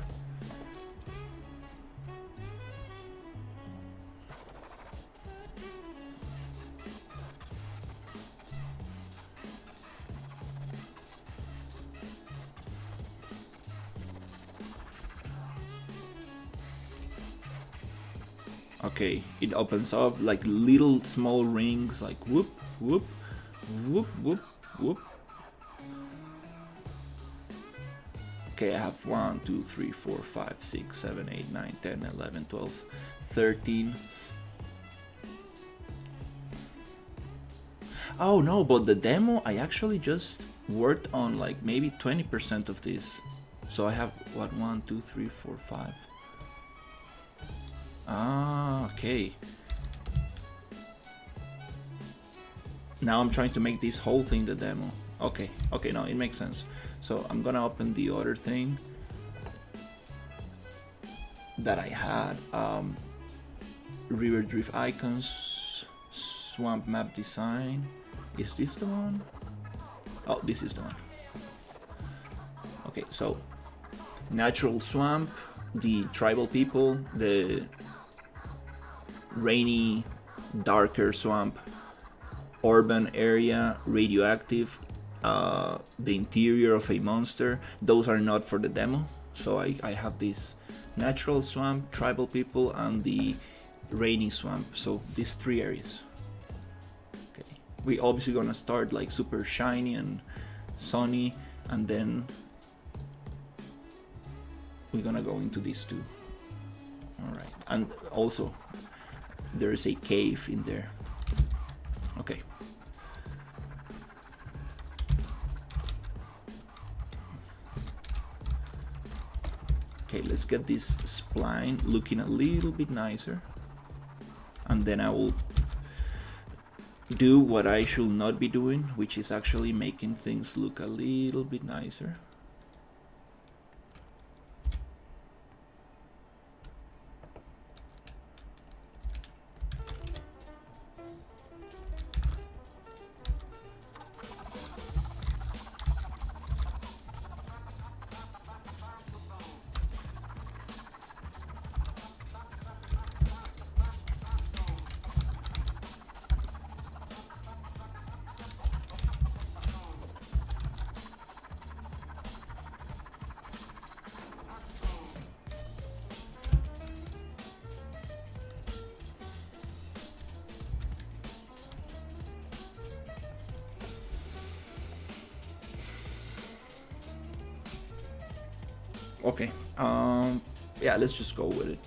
Okay, it opens up like little small rings, like whoop, whoop, whoop, whoop, whoop. Okay, I have 1, 2, 3, 4, 5, 6, 7, 8, 9, 10, 11, 12, 13. Oh no, but the demo, I actually just worked on like maybe 20% of this. So I have what, 1, 2, 3, 4, 5. Ah, okay. Now I'm trying to make this whole thing the demo. Okay, no, it makes sense. So I'm gonna open the other thing that I had. River drift icons, swamp map design. Is this the one? Oh, this is the one. Okay, so natural swamp, the tribal people, the rainy, darker swamp, urban area, radioactive, the interior of a monster. Those are not for the demo. So I have this natural swamp, tribal people, and the rainy swamp. So these three areas. Okay. We obviously gonna start like super shiny and sunny, and then we're gonna go into these two. Alright. And also there is a cave in there. Okay. Okay, let's get this spline looking a little bit nicer. And then I will do what I should not be doing, which is actually making things look a little bit nicer. Okay, yeah, let's just go with it.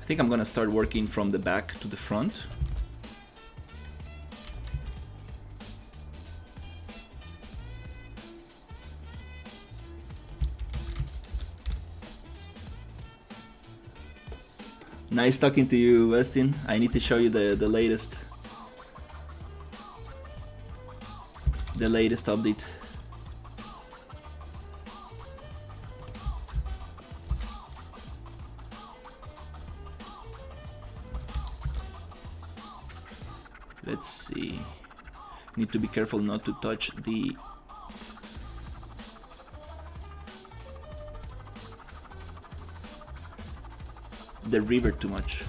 I think I'm gonna start working from the back to the front. Nice talking to you, Westin. I need to show you the latest update. Let's see. Need to be careful not to touch the river too much.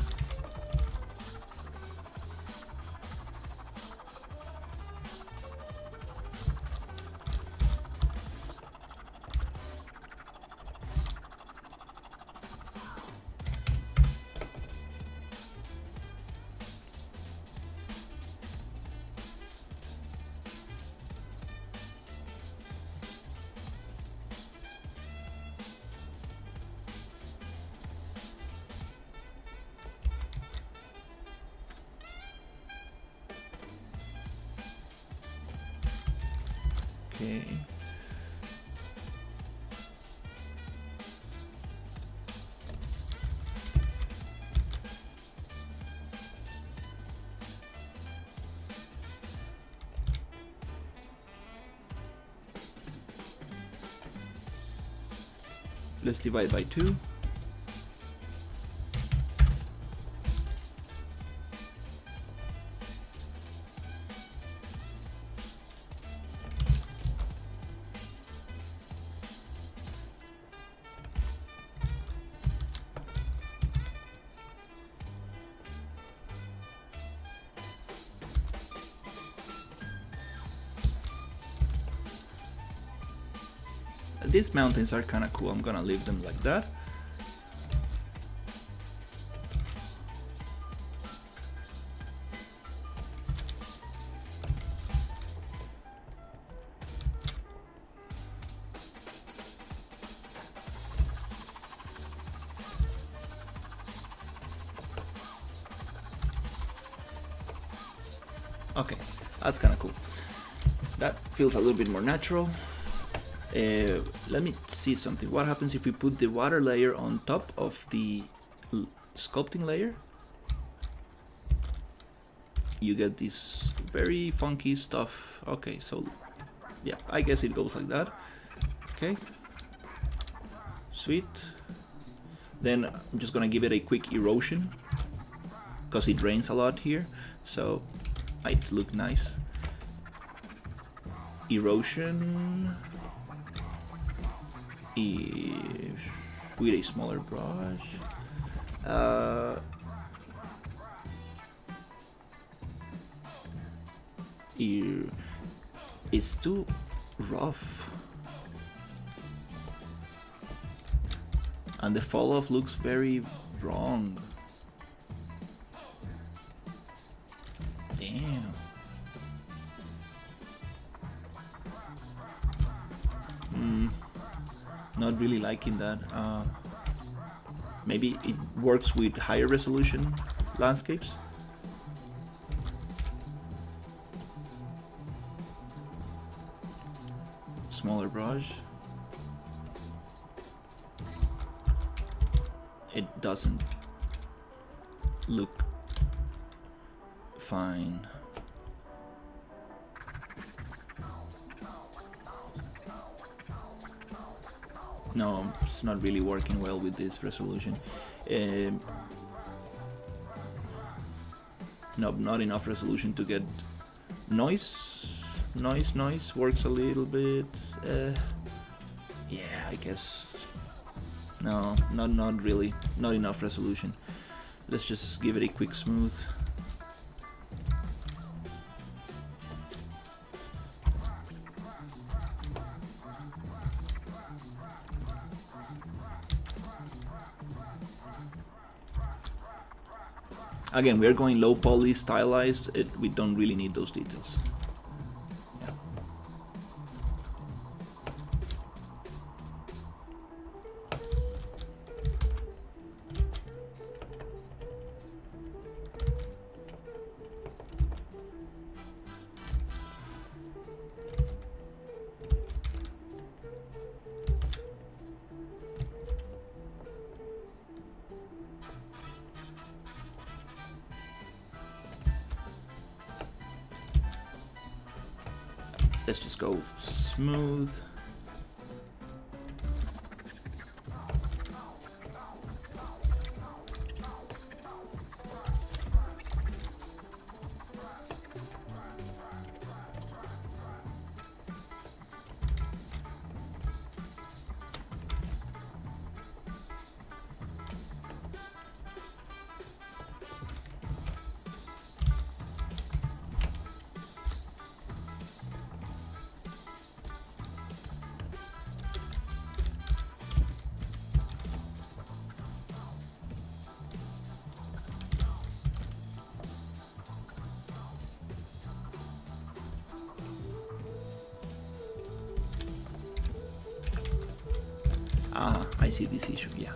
Okay. Let's divide by 2. These mountains are kind of cool. I'm gonna leave them like that. Okay, that's kind of cool. That feels a little bit more natural. Let me see something. What happens if we put the water layer on top of the sculpting layer? you get this very funky stuff. Okay, so yeah, I guess it goes like that. Okay, sweet. Then I'm just gonna give it a quick erosion because it rains a lot here, so it look nice. Erosion with a smaller brush. It's too rough, and the fall off looks very wrong. Damn. Not really liking that. Maybe it works with higher resolution landscapes. Smaller brush. It doesn't look fine. No, it's not really working well with this resolution. No, not enough resolution to get noise. Noise works a little bit. Yeah, I guess. No, not really. Not enough resolution. Let's just give it a quick smooth. Again, we are going low poly, stylized. We don't really need those details. Yeah. Let's just go smooth. Ah, I see this issue, yeah.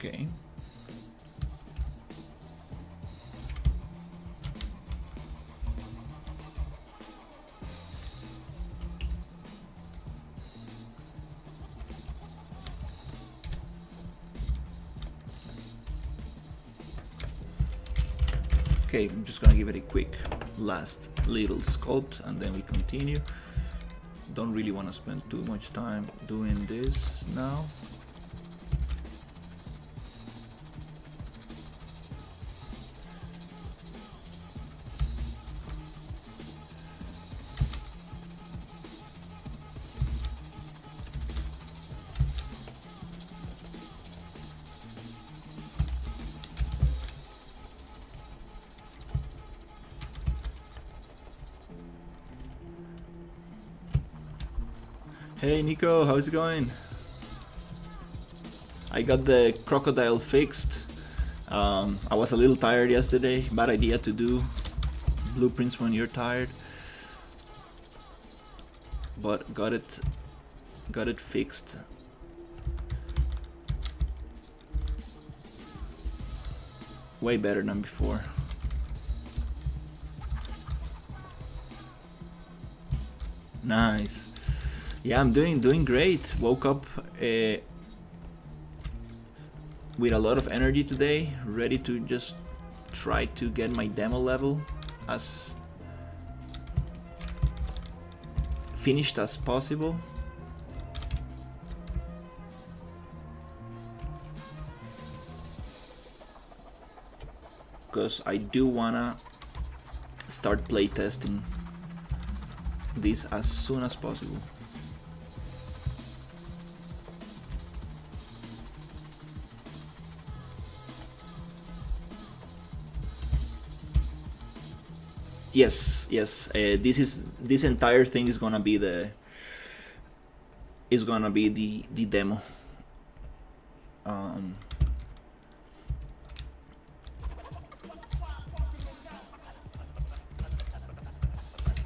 Okay. Okay, I'm just gonna give it a quick last little sculpt and then we continue. Don't really want to spend too much time doing this now. Hey Nico, how's it going? I got the crocodile fixed. I was a little tired yesterday. Bad idea to do blueprints when you're tired. But got it fixed. Way better than before. Nice. Yeah, I'm doing great. Woke up with a lot of energy today, ready to just try to get my demo level as finished as possible. Because I do wanna start playtesting this as soon as possible. Yes. This entire thing is gonna be the demo.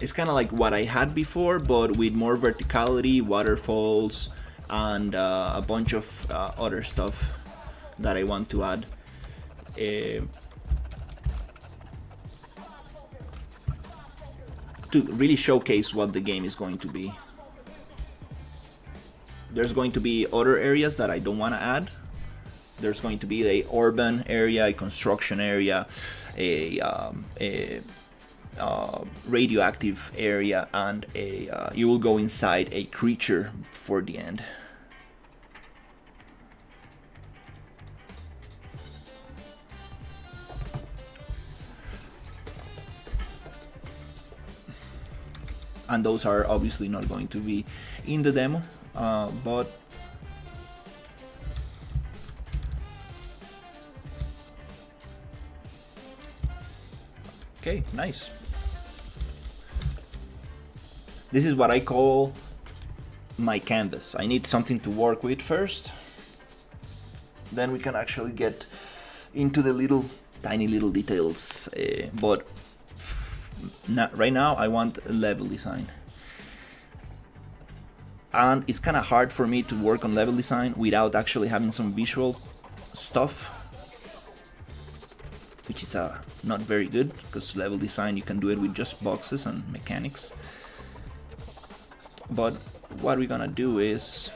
It's kind of like what I had before, but with more verticality, waterfalls, and a bunch of other stuff that I want to add. To really showcase what the game is going to be. There's going to be other areas that I don't want to add. There's going to be a urban area, a construction area, a radioactive area, and you will go inside a creature for the end. And those are obviously not going to be in the demo, but okay, nice. This is what I call my canvas. I need something to work with first, then we can actually get into the tiny little details, but right now I want level design, and it's kind of hard for me to work on level design without actually having some visual stuff, which is not very good, because level design you can do it with just boxes and mechanics. But what we're gonna do is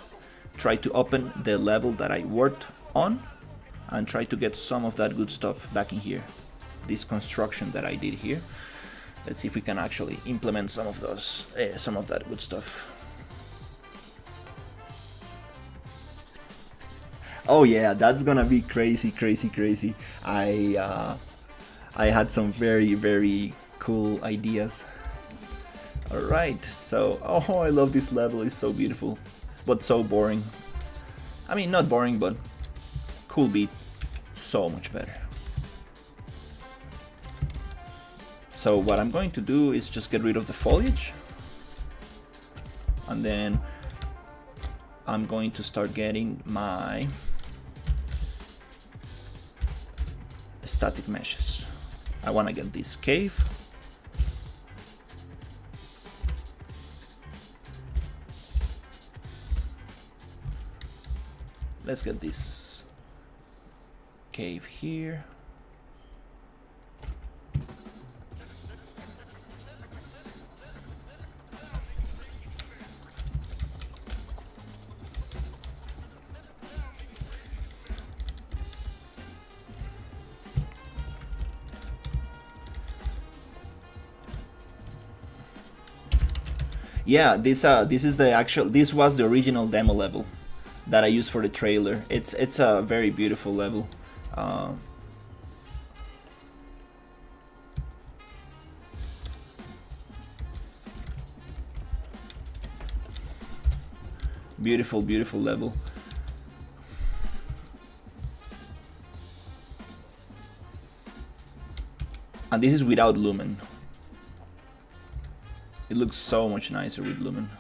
try to open the level that I worked on and try to get some of that good stuff back in here, this construction that I did here. Let's see if we can actually implement some of those, some of that good stuff. Oh yeah, that's gonna be crazy. I had some very cool ideas. All right, so I love this level. It's so beautiful, but so boring. I mean, not boring, but could be so much better. So what I'm going to do is just get rid of the foliage, and then I'm going to start getting my static meshes. I want to get this cave. Let's get this cave here. Yeah, this was the original demo level that I used for the trailer. It's a very beautiful level. Beautiful level. And this is without lumen. It looks so much nicer with lumen.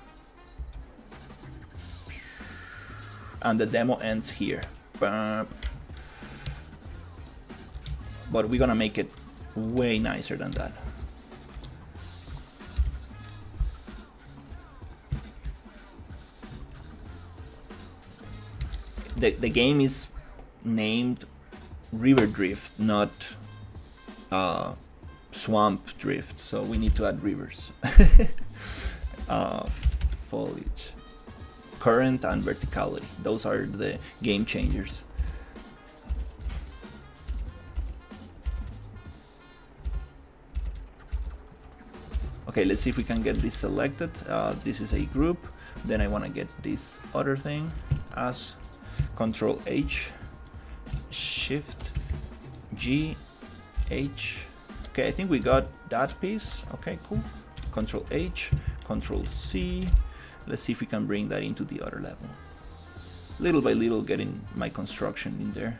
and the demo ends here. But we're gonna make it way nicer than that. The game is named River Drift, not Swamp Drift, so we need to add rivers. Foliage, current, and verticality. Those are the game changers. Okay, let's see if we can get this selected. This is a group. Then I want to get this other thing as Control H, Shift G, H. Okay, I think we got that piece. Okay, cool. Control H, Control C. Let's see if we can bring that into the other level. Little by little, getting my construction in there.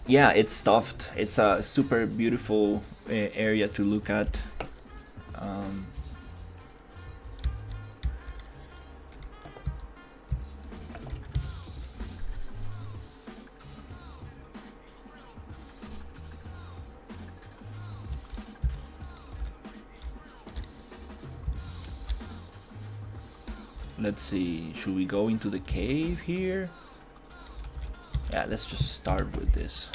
Yeah, it's stuffed. It's a super beautiful area to look at. Let's see, should we go into the cave here? Yeah, let's just start with this.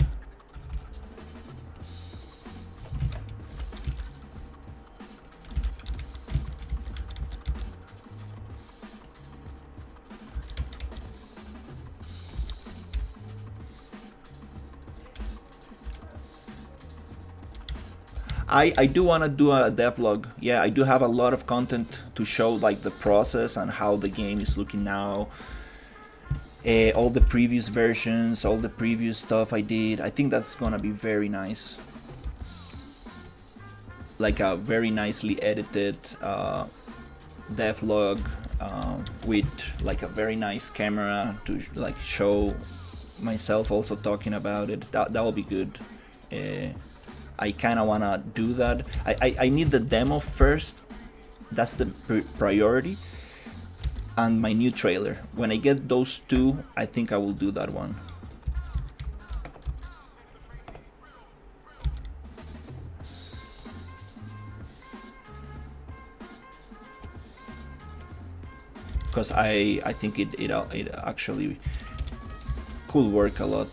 I do want to do a devlog. Yeah, I do have a lot of content to show, like the process and how the game is looking now. All the previous versions, all the previous stuff I did. I think that's gonna be very nice. Like a very nicely edited devlog with like a very nice camera to like show myself also talking about it. That will be good. I kind of want to do that. I need the demo first. That's the priority. And my new trailer. When I get those two, I think I will do that one. Because I think it actually could work a lot.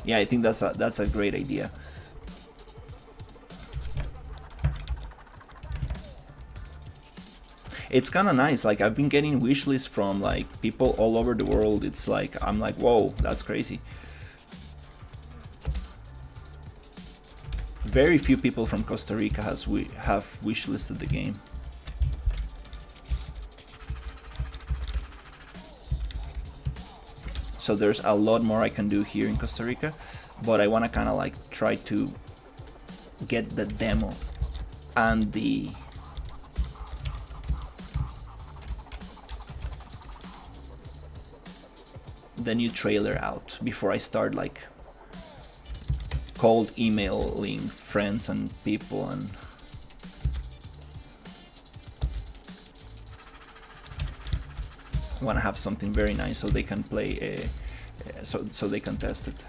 Yeah, I think that's a great idea. It's kind of nice. Like I've been getting wish lists from like people all over the world. It's like I'm like, whoa, that's crazy. Very few people from Costa Rica have wish listed the game. So there's a lot more I can do here in Costa Rica, but I want to kind of like try to get the demo and the new trailer out before I start like cold emailing friends and people. And I want to have something very nice so they can play so they can test it.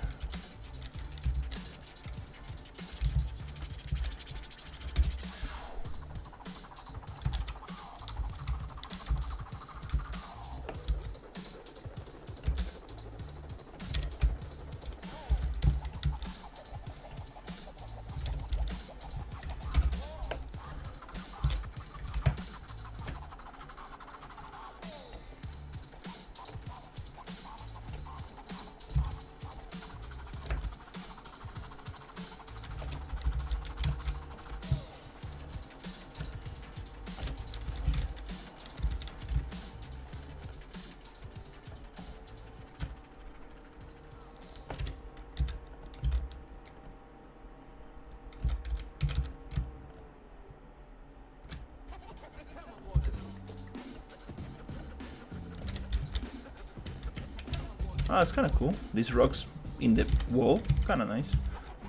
Oh, it's kind of cool. These rocks in the wall, kind of nice.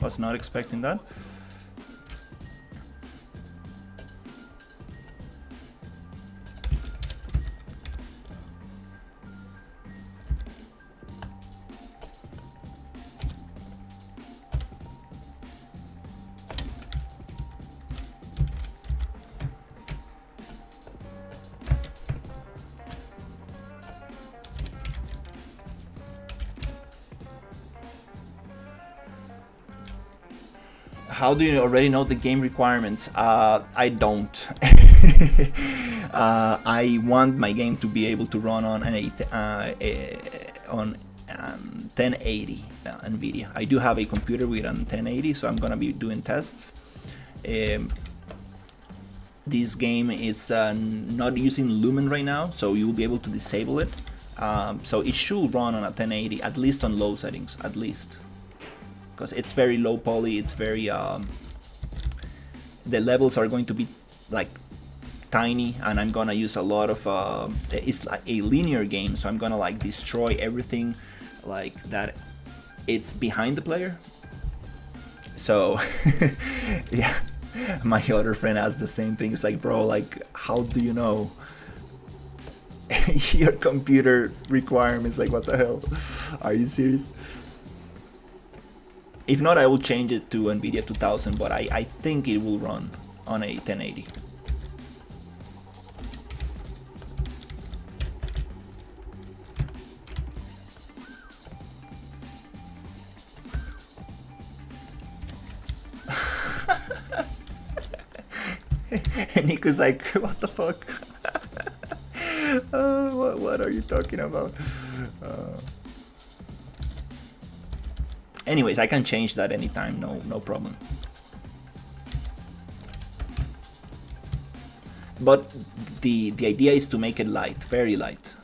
Was not expecting that. How do you already know the game requirements? I don't. I want my game to be able to run on an 1080 NVIDIA. I do have a computer with an 1080, so I'm gonna be doing tests. This game is not using Lumen right now, so you will be able to disable it. So it should run on a 1080, at least on low settings, at least. Because it's very low poly, it's very the levels are going to be like tiny, and I'm gonna use a lot of it's like a linear game, so I'm gonna like destroy everything like that it's behind the player. So yeah, my other friend asked the same thing. It's like, bro, like, how do you know your computer requirements? Like, what the hell, are you serious? If not, I will change it to NVIDIA 2000, but I think it will run on a 1080. And Nico's like, what the fuck? What are you talking about? Anyways, I can change that anytime, no problem. But the idea is to make it light, very light.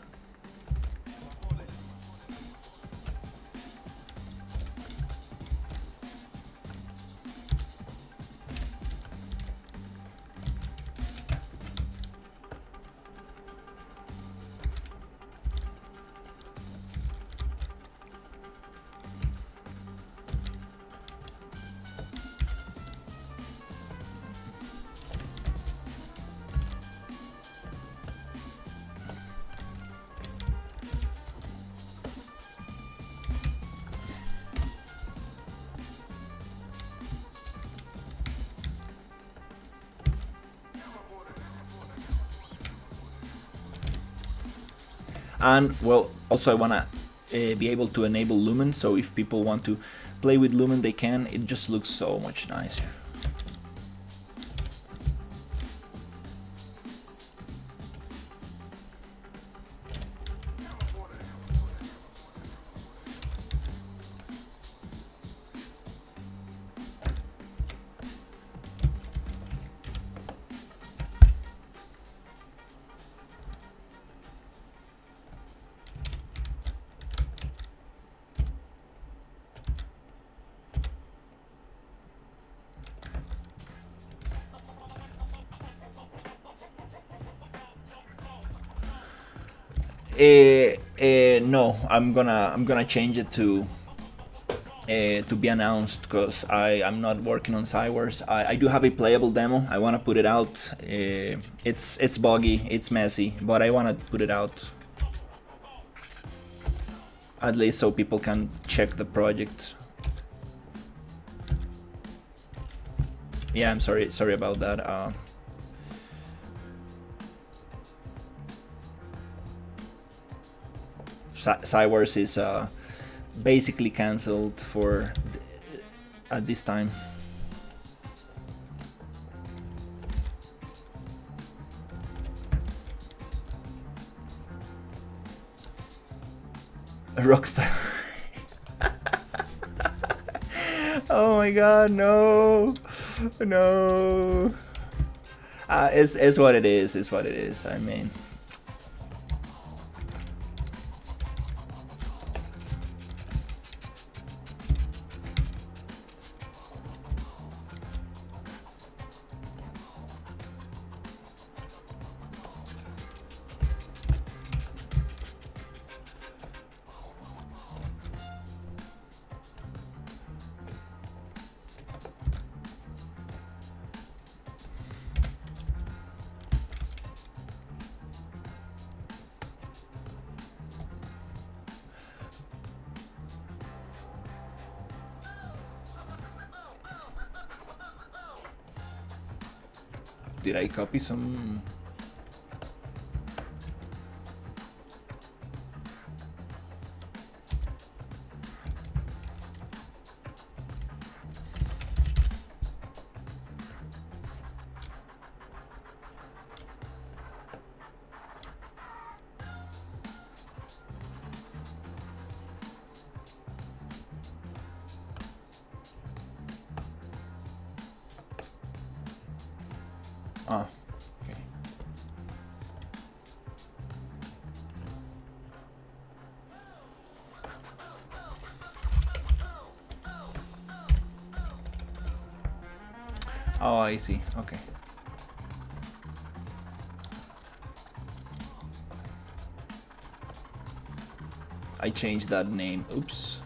And well, also I wanna be able to enable Lumen, so if people want to play with Lumen, they can. It just looks so much nicer. No, I'm gonna change it to be announced, because I'm not working on Cywars. I do have a playable demo. I want to put it out. It's buggy, it's messy, but I want to put it out at least so people can check the project. Yeah, I'm sorry about that. Cywars is basically cancelled for at this time. Rockstar. Oh my god, no. It's what it is. It's what it is. I mean. Did I copy some? Ah, okay. Oh, I see. Okay. I changed that name. Oops.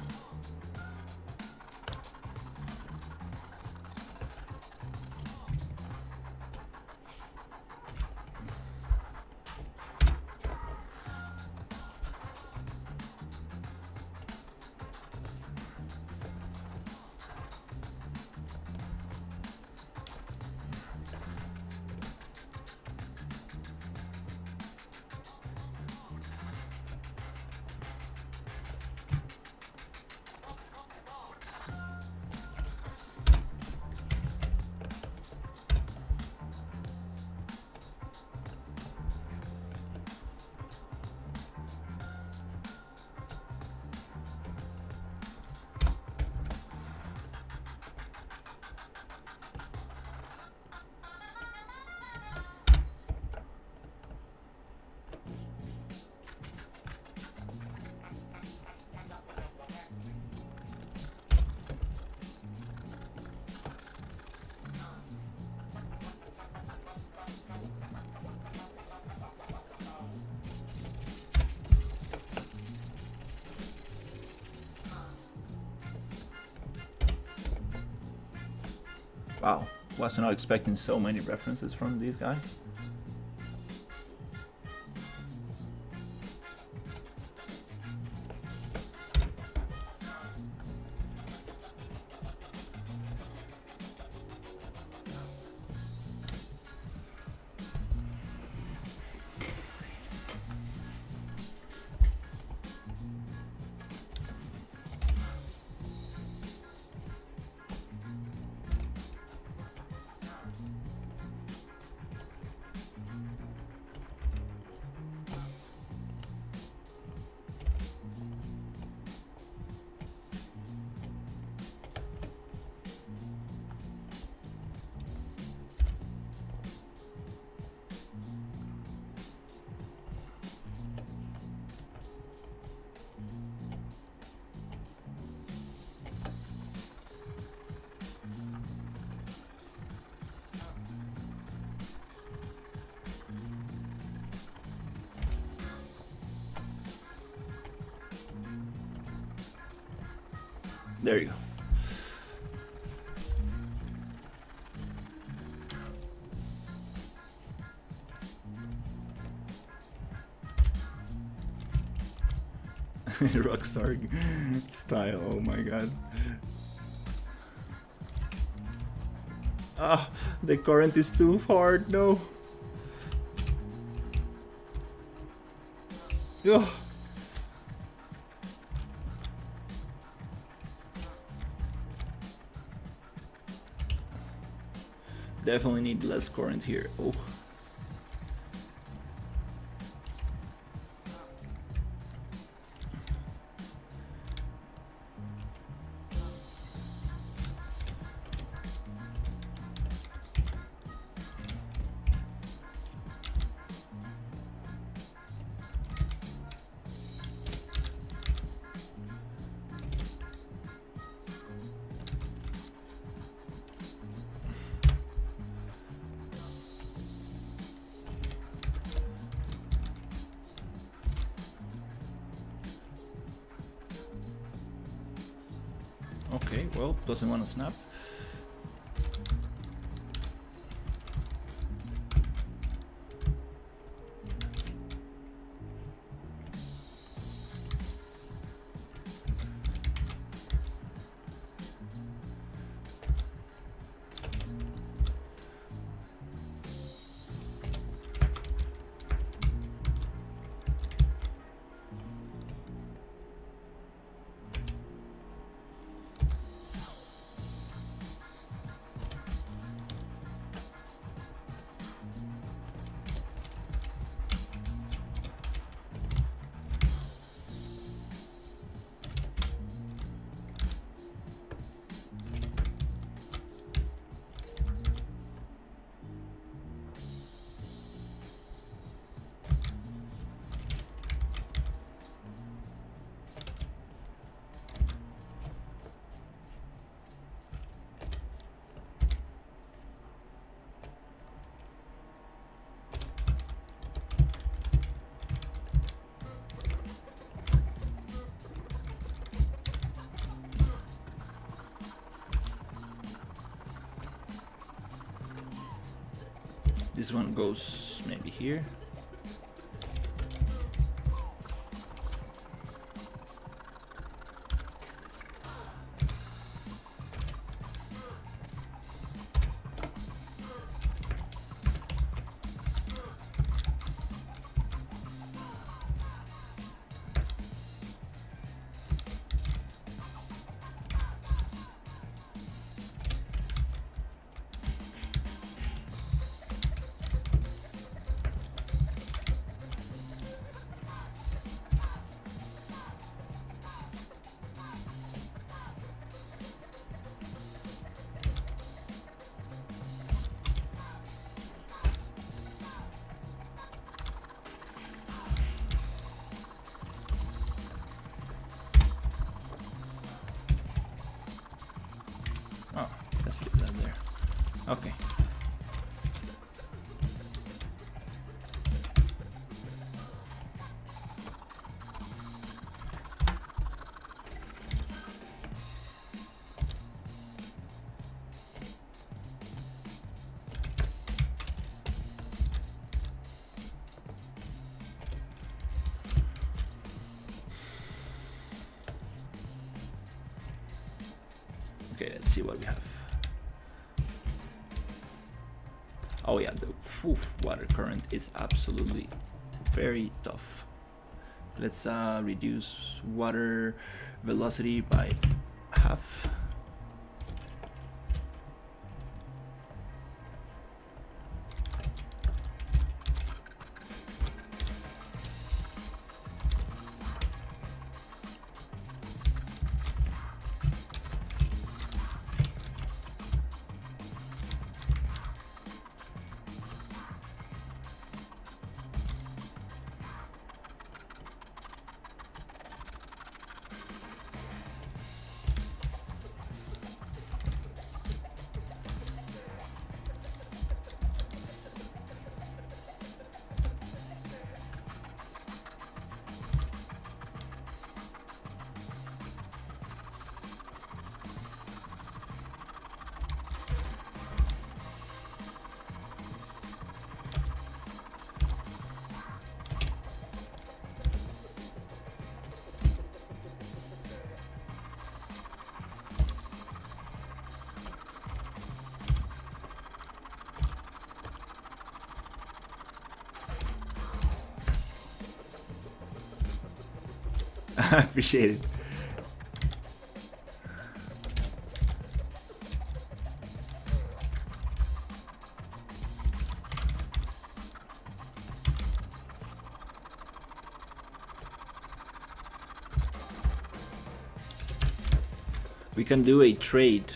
Wow, was not expecting so many references from this guy. There you go. Rockstar style, oh my god. Ah, the current is too hard, no. Ugh. Definitely need less current here. Oh. Okay, well, doesn't want to snap. This one goes maybe here. Oh, let's leave that there. Okay. Okay, let's see what we have. Oh yeah, the water current is absolutely very tough. Let's reduce water velocity by half. I appreciate it. We can do a trade.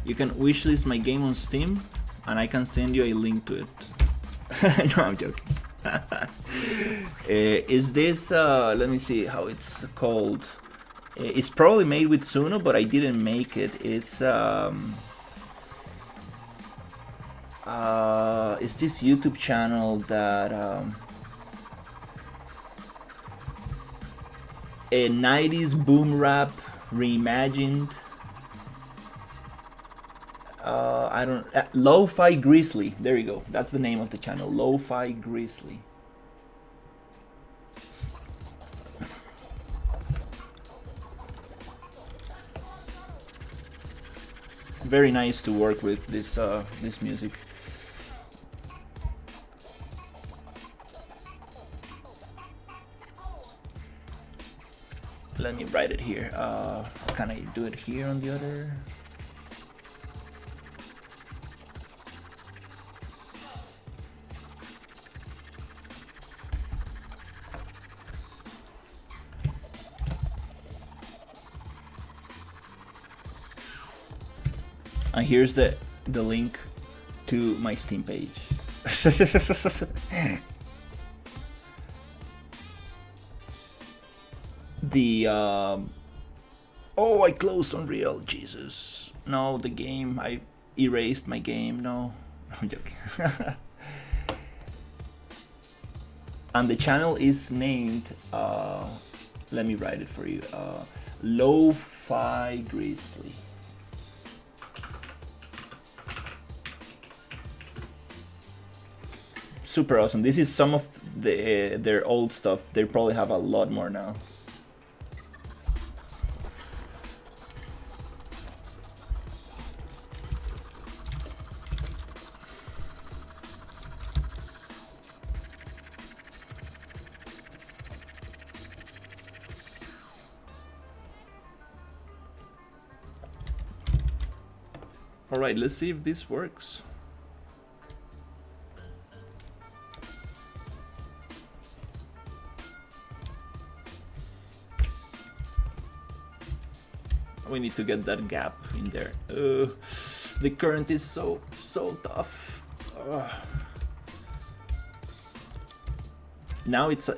You can wishlist my game on Steam and I can send you a link to it. No, I'm joking. Is this, let me see how it's called. It's probably made with Suno, but I didn't make it. It's this YouTube channel that a 90s boom rap reimagined. I don't. Lo-Fi Grizzly. There you go. That's the name of the channel. Lo-Fi Grizzly. Very nice to work with this this music. Let me write it here. Can I do it here on the other? And here's the link to my Steam page. The oh, I closed Unreal. Jesus, no, the game. I erased my game. No, I'm joking. And the channel is named. Let me write it for you. Lo-Fi Grizzly. super awesome. This is some of their old stuff. They probably have a lot more now. Alright, let's see if this works. We need to get that gap in there. The current is so tough. Now it's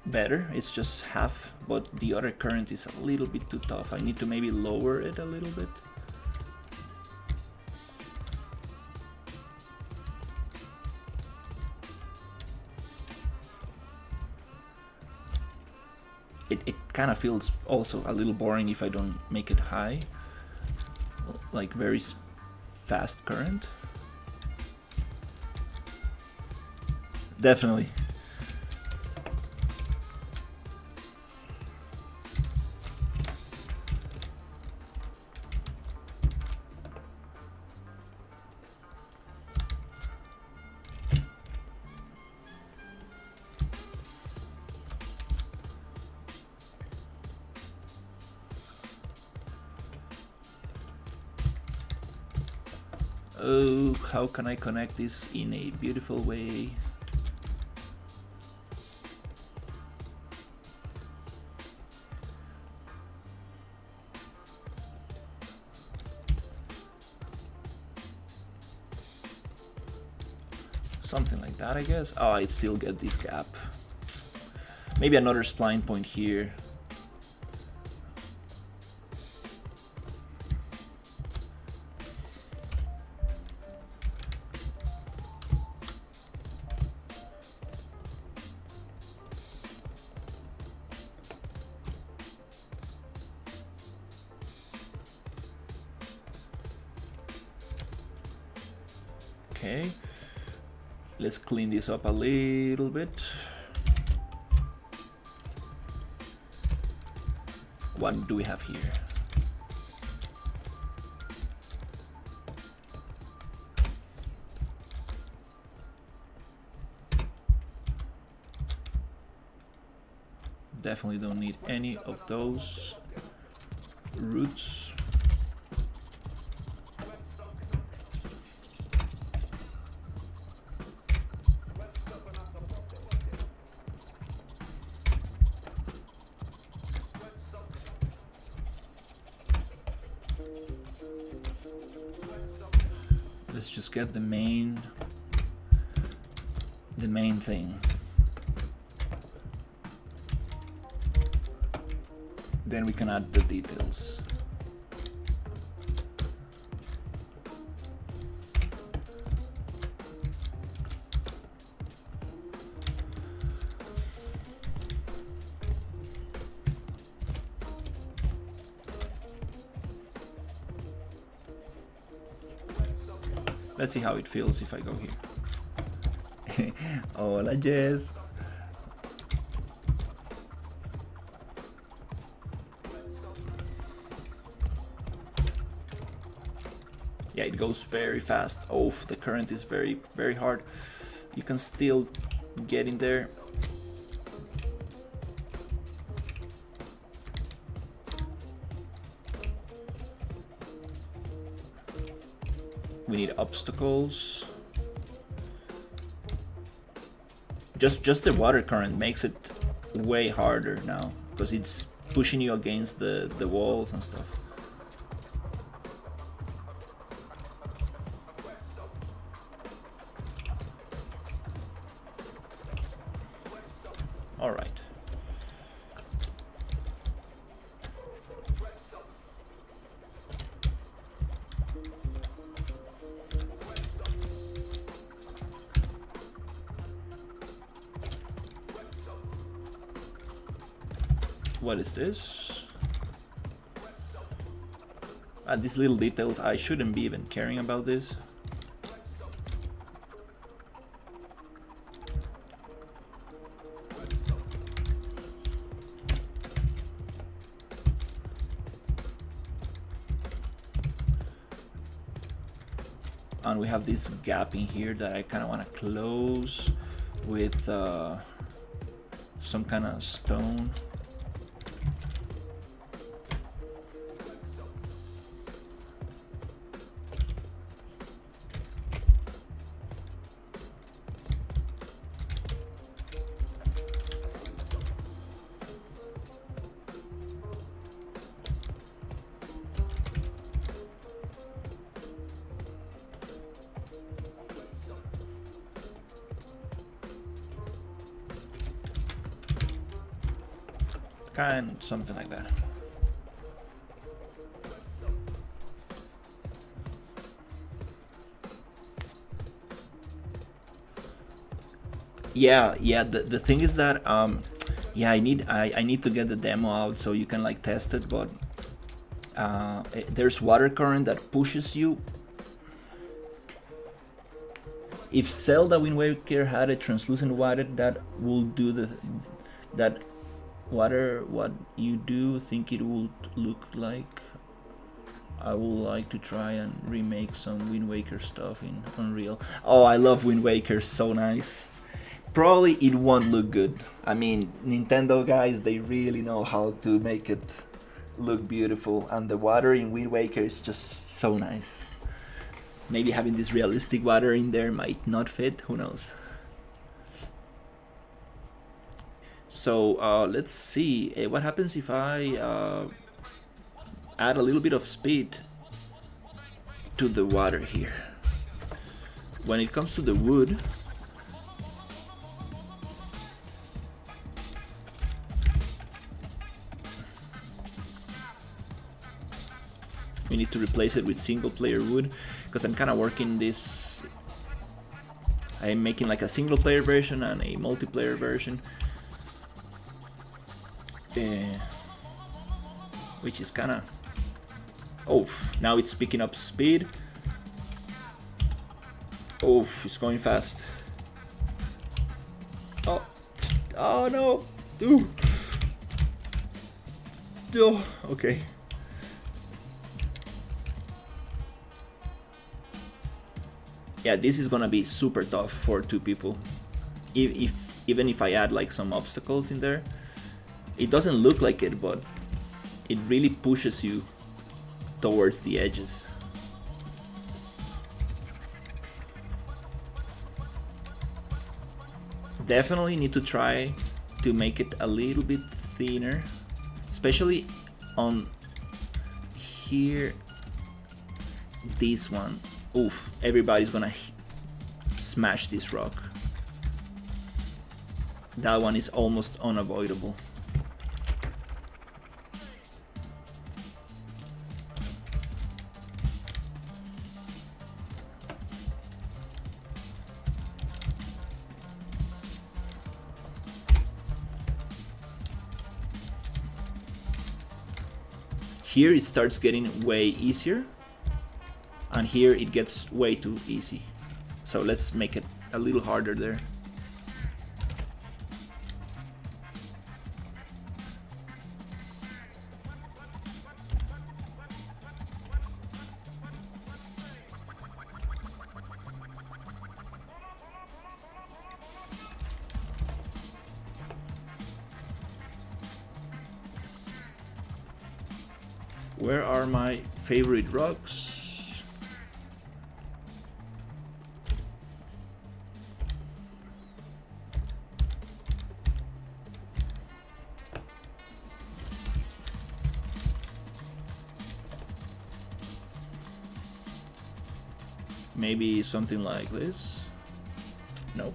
better, it's just half, but the other current is a little bit too tough. I need to maybe lower it a little bit. It kind of feels also a little boring if I don't make it high, like very fast current. Definitely. Oh, how can I connect this in a beautiful way? Something like that, I guess. Oh, I still get this gap. Maybe another spline point here. Okay, let's clean this up a little bit. What do we have here? Definitely don't need any of those roots. Let's just get the main thing. Then we can add the details. Let's see how it feels if I go here. Hola, Jess. Yeah, it goes very fast. Oh, the current is very hard. You can still get in there. We need obstacles. Just the water current makes it way harder now because it's pushing you against the walls and stuff. All right. What is this? These little details, I shouldn't be even caring about this. and we have this gap in here that I kind of want to close with some kind of stone. Kind something like that. Yeah, the thing is that yeah, I need to get the demo out so you can like test it, but there's water current that pushes you. If Zelda Wind Waker had a translucent water, that will do that water. What you do think it would look like? I would like to try and remake some Wind Waker stuff in Unreal. Oh, I love Wind Waker, so nice. Probably it won't look good. I mean, Nintendo guys, they really know how to make it look beautiful, and the water in Wind Waker is just so nice. Maybe having this realistic water in there might not fit, who knows. So let's see, what happens if I add a little bit of speed to the water here. When it comes to the wood, we need to replace it with single player wood, because I'm kind of working this. I'm making like a single player version and a multiplayer version, which is kind of, oh, now it's picking up speed. Oh, it's going fast. Oh no. Ooh. Oh, okay. Yeah, this is gonna be super tough for two people. Even if I add like some obstacles in there, it doesn't look like it, but it really pushes you towards the edges. Definitely need to try to make it a little bit thinner, especially on here. This one. Oof, everybody's gonna smash this rock. That one is almost unavoidable. Here it starts getting way easier, and here it gets way too easy. So let's make it a little harder there. Where are my favorite rocks? Maybe something like this? Nope.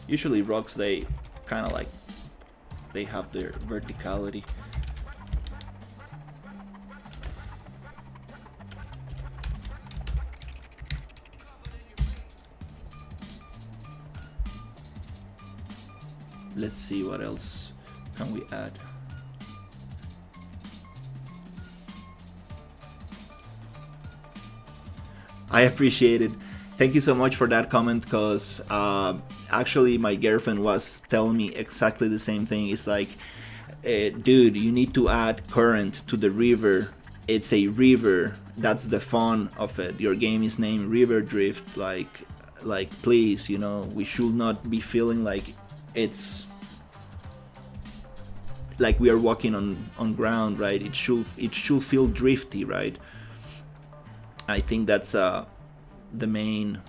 Usually rocks, they kind of like, they have their verticality. Let's see what else can we add. I appreciate it. Thank you so much for that comment, because actually my girlfriend was telling me exactly the same thing. It's like, dude, you need to add current to the river. It's a river. That's the fun of it. Your game is named River Drift. Like please, you know, we should not be feeling like it's like we are walking on ground, right? It should feel drifty, right? I think that's the main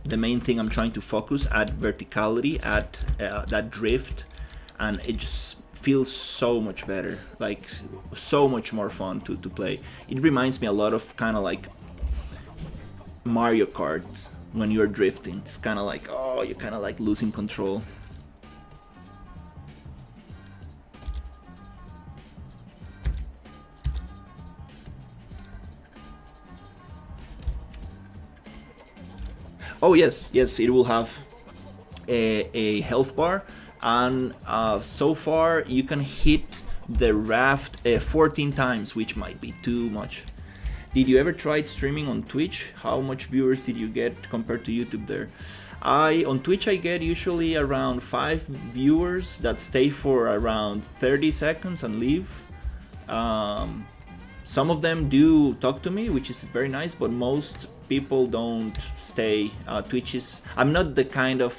thing I'm trying to focus at: verticality, at that drift, and it just feels so much better, like so much more fun to play. It reminds me a lot of kind of like Mario Kart when you're drifting. It's kind of like, oh, you're kind of like losing control. Oh yes, it will have a health bar, and so far you can hit the raft 14 times, which might be too much. Did you ever try streaming on Twitch? How much viewers did you get compared to YouTube there? On Twitch I get usually around 5 viewers that stay for around 30 seconds and leave. Some of them do talk to me, which is very nice, but most people don't stay. Twitch is... I'm not the kind of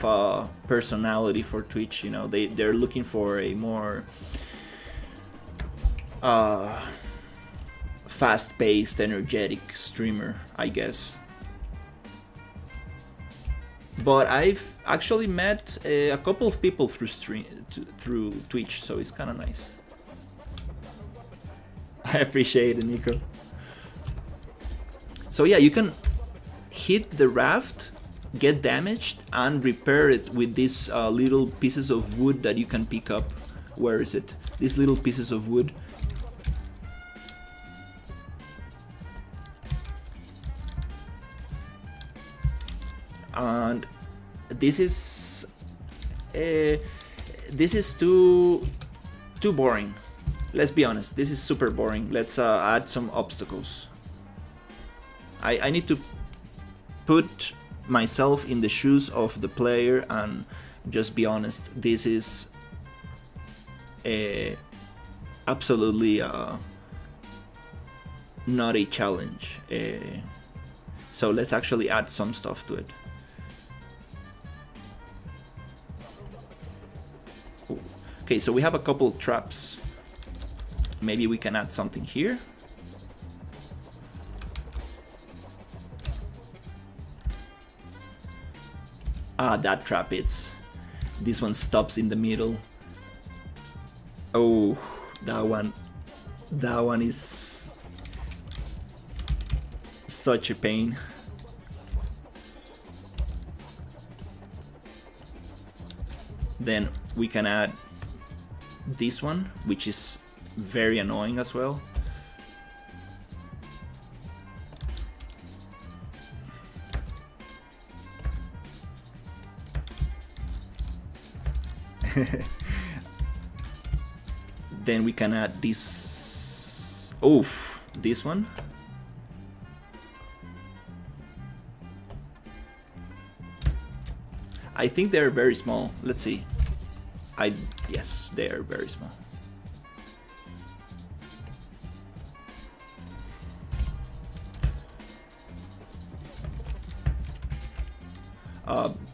personality for Twitch, you know. They're looking for a more fast-paced, energetic streamer, I guess. But I've actually met a couple of people through Twitch, so it's kind of nice. I appreciate it, Nico. So yeah, you can hit the raft, get damaged, and repair it with these little pieces of wood that you can pick up. Where is it? These little pieces of wood. And this is too boring. Let's be honest, this is super boring. Let's add some obstacles. I need to put myself in the shoes of the player and just be honest. This is absolutely not a challenge. So let's actually add some stuff to it. Okay, so we have a couple traps. Maybe we can add something here. Ah, that trap, this one stops in the middle. Oh, that one is such a pain. Then we can add this one, which is very annoying as well. Then we can add this. Oof, this one. I think they're very small. Let's see. Yes, they are very small.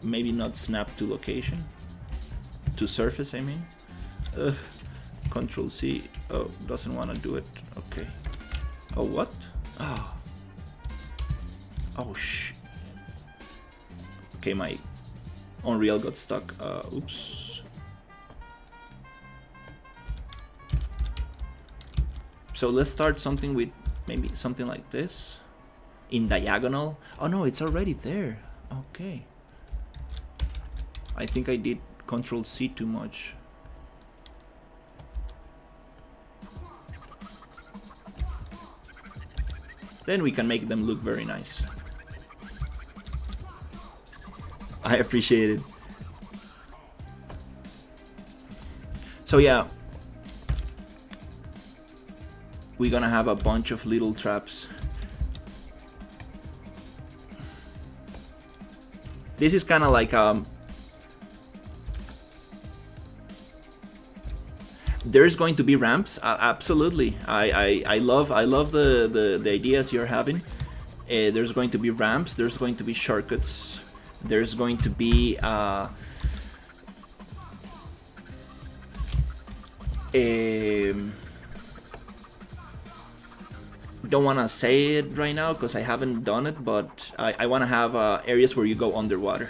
Maybe not snap to location. To surface, I mean. Control C. Oh, doesn't want to do it. Okay. Oh, what? Oh. Oh, okay, my Unreal got stuck. Oops. So let's start something with maybe something like this. In diagonal. Oh no, it's already there. Okay. I think I did Control C too much. Then we can make them look very nice. I appreciate it. So yeah, we're gonna have a bunch of little traps. This is kind of like There's going to be ramps, absolutely. I love the ideas you're having. There's going to be ramps. There's going to be shortcuts. There's going to be don't want to say it right now because I haven't done it, but I want to have areas where you go underwater.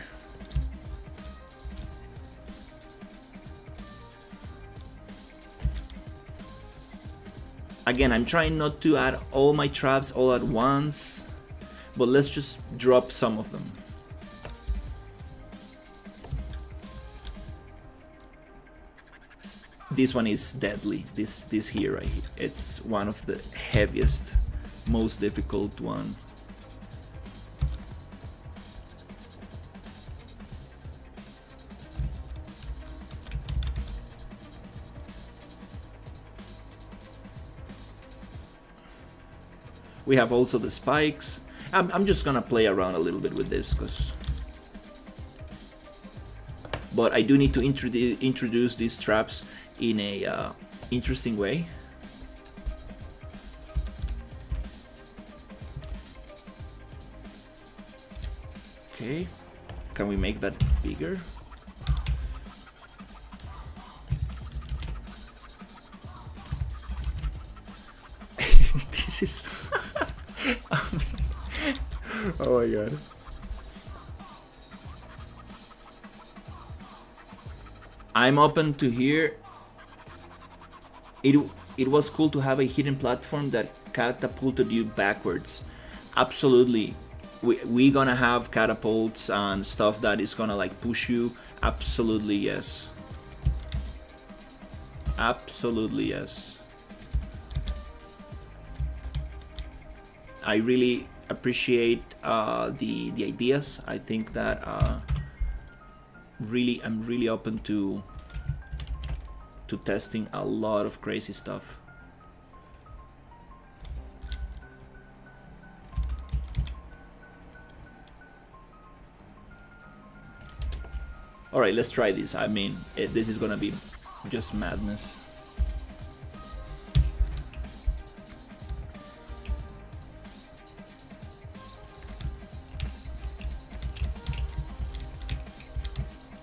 Again, I'm trying not to add all my traps all at once, but let's just drop some of them. This one is deadly. This here, right here. It's one of the heaviest, most difficult one. We have also the spikes. I'm just gonna play around a little bit with this, but I do need to introduce these traps in a interesting way. Okay, can we make that bigger? This is oh my god. I'm open to hear. It was cool to have a hidden platform that catapulted you backwards. Absolutely. We gonna have catapults and stuff that is gonna like push you. Absolutely yes. Absolutely yes. I really appreciate the ideas. I think that I'm really open to testing a lot of crazy stuff. All right, let's try this. I mean, this is gonna be just madness.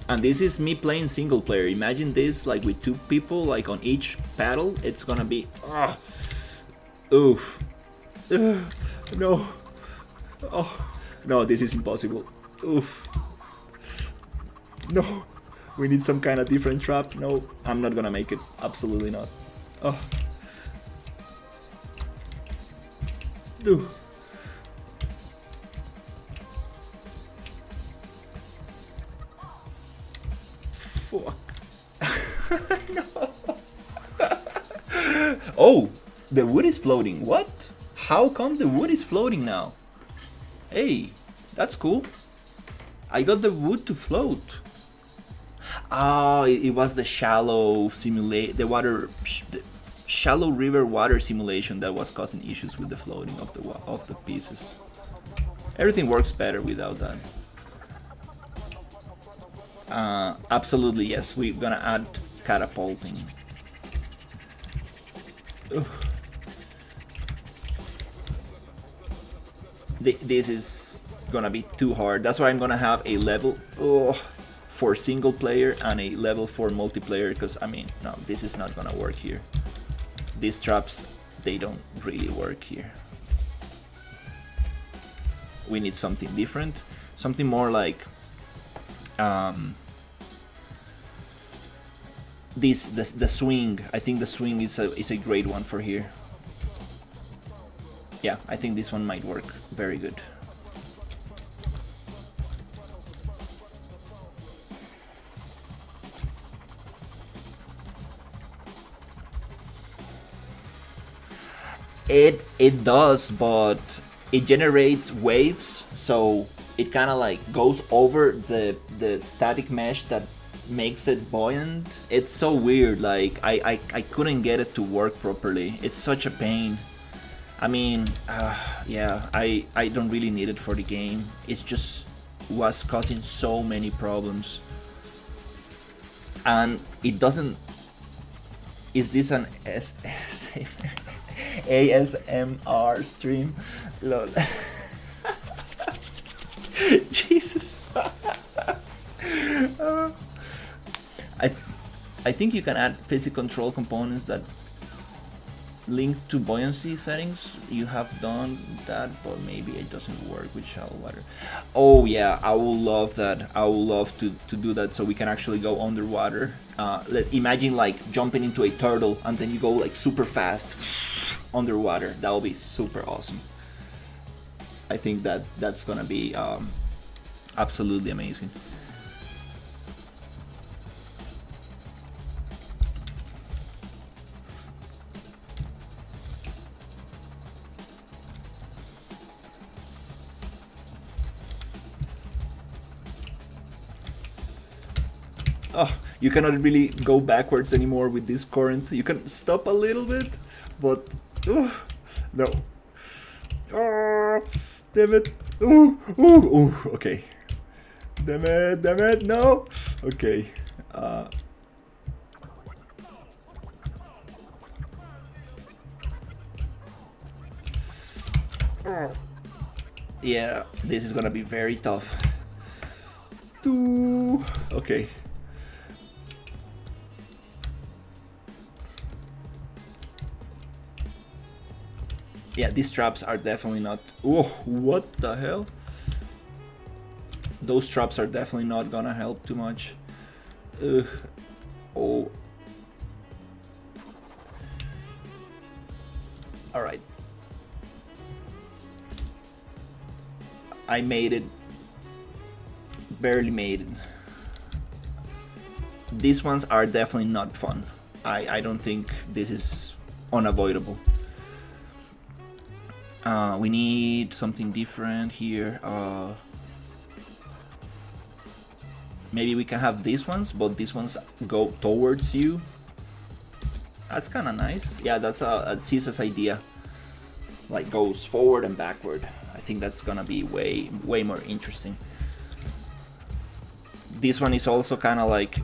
And this is me playing single player. Imagine this like with 2 people like on each paddle. It's gonna be oof. No. Oh no, this is impossible. Oof. No. We need some kind of different trap. No, I'm not gonna make it. Absolutely not. Oh. Ooh. Fuck. No. Oh, the wood is floating. What? How come the wood is floating now? Hey, that's cool. I got the wood to float. Oh, it was the shallow the shallow river water simulation that was causing issues with the floating of the pieces. Everything works better without that. Absolutely yes, we're gonna add catapulting. Ugh. This is gonna be too hard. That's why I'm gonna have a level for single player and a level for multiplayer, because I mean, no, this is not gonna work here. These traps, they don't really work here. We need something different, something more like the swing. I think the swing is a great one for here. Yeah, I think this one might work very good. It does, but it generates waves, so it kind of like goes over the static mesh that makes it buoyant. It's so weird. Like I couldn't get it to work properly. It's such a pain. I mean, yeah, I don't really need it for the game. It's just was causing so many problems, and it Is this an ASMR stream? Lol. Jesus. I think you can add physics control components that link to buoyancy settings. You have done that, but maybe it doesn't work with shallow water. Oh yeah, I would love that. I would love to do that so we can actually go underwater. Imagine like jumping into a turtle and then you go like super fast underwater. That will be super awesome. I think that's gonna be absolutely amazing. Oh, you cannot really go backwards anymore with this current. You can stop a little bit, but no. Oh, damn it. Okay. Damn it, no. Okay. Yeah, this is gonna be very tough. Okay. Yeah, these traps are definitely not... Oh, what the hell? Those traps are definitely not gonna help too much. Ugh. Oh. Alright. I made it. Barely made it. These ones are definitely not fun. I don't think this is unavoidable. We need something different here. Maybe we can have these ones, but these ones go towards you. That's kind of nice. Yeah, that's a Caesar's idea. Like goes forward and backward. I think that's gonna be way more interesting. This one is also kind of like